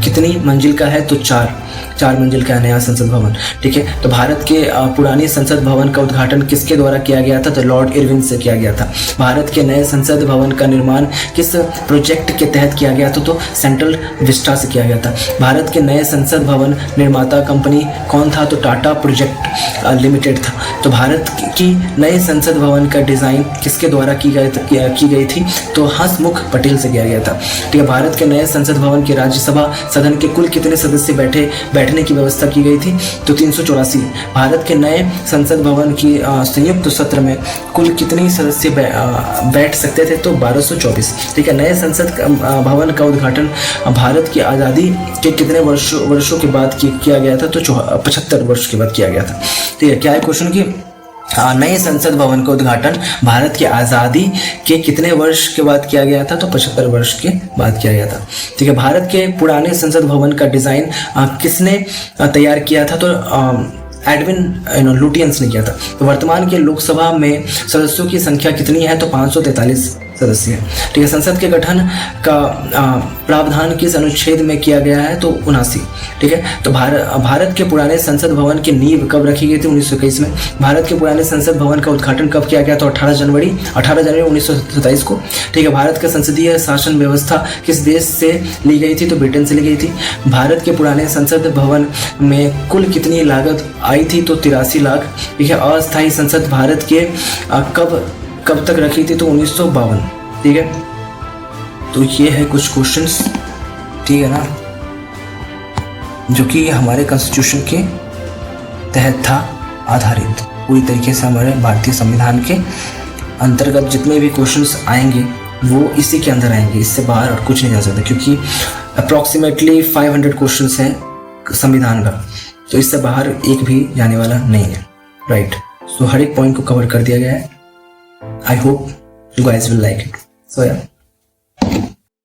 कितनी मंजिल का है? तो 4 मंजिल का नया संसद भवन, ठीक है। तो भारत के पुरानी संसद भवन का उद्घाटन किसके द्वारा किया गया था? तो लॉर्ड इरविन से किया गया था। भारत के नए संसद भवन का निर्माण किस प्रोजेक्ट के तहत किया गया था? तो सेंट्रल विस्टा से किया गया था। भारत के नए संसद भवन निर्माता कंपनी कौन था? तो टाटा प्रोजेक्ट लिमिटेड था। तो भारत की नए संसद भवन का डिज़ाइन किसके द्वारा की गई थी? तो हंसमुख पटेल से किया गया था, ठीक है। भारत के नए संसद भवन के राज्यसभा सदन के कुल कितने सदस्य बैठने की व्यवस्था की गई थी? तो 384। भारत के नए संसद भवन की संयुक्त सत्र में कुल कितने सदस्य बैठ सकते थे? तो 1224, ठीक है। नए संसद भवन का उद्घाटन भारत की आज़ादी के कितने वर्षों के बाद किया गया था? तो 75 वर्ष के बाद किया गया था, ठीक है। क्या है क्वेश्चन की नए संसद भवन का उद्घाटन भारत की आज़ादी के कितने वर्ष के बाद किया गया था? तो 75 वर्ष के बाद किया गया था, ठीक है। भारत के पुराने संसद भवन का डिज़ाइन किसने तैयार किया था? तो एडविन लुटियंस ने किया था। तो वर्तमान के लोकसभा में सदस्यों की संख्या कितनी है? तो 543 सदस्य है, ठीक है। संसद के गठन का प्रावधान किस अनुच्छेद में किया गया है? तो 79, ठीक है। तो भारत के पुराने संसद भवन की नींव कब रखी गई थी? 1921 में। भारत के पुराने संसद भवन का उद्घाटन कब किया गया? तो 18 जनवरी 1927 को, ठीक है। भारत का संसदीय शासन व्यवस्था किस देश से ली गई थी? तो ब्रिटेन से ली गई थी। भारत के पुराने संसद भवन में कुल कितनी लागत आई थी? तो 83 लाख, ठीक है। अस्थायी संसद भारत के कब तक रखी थी? तो 1952, ठीक है। तो ये है कुछ क्वेश्चंस, ठीक है ना, जो कि हमारे कॉन्स्टिट्यूशन के तहत था आधारित। पूरी तरीके से हमारे भारतीय संविधान के अंतर्गत जितने भी क्वेश्चंस आएंगे वो इसी के अंदर आएंगे, इससे बाहर और कुछ नहीं जा सकता, क्योंकि अप्रॉक्सीमेटली 500 क्वेश्चंस हैं संविधान का, तो इससे बाहर एक भी जाने वाला नहीं है, राइट। सो हर एक पॉइंट को कवर कर दिया गया है। I hope you guys will like it. So yeah.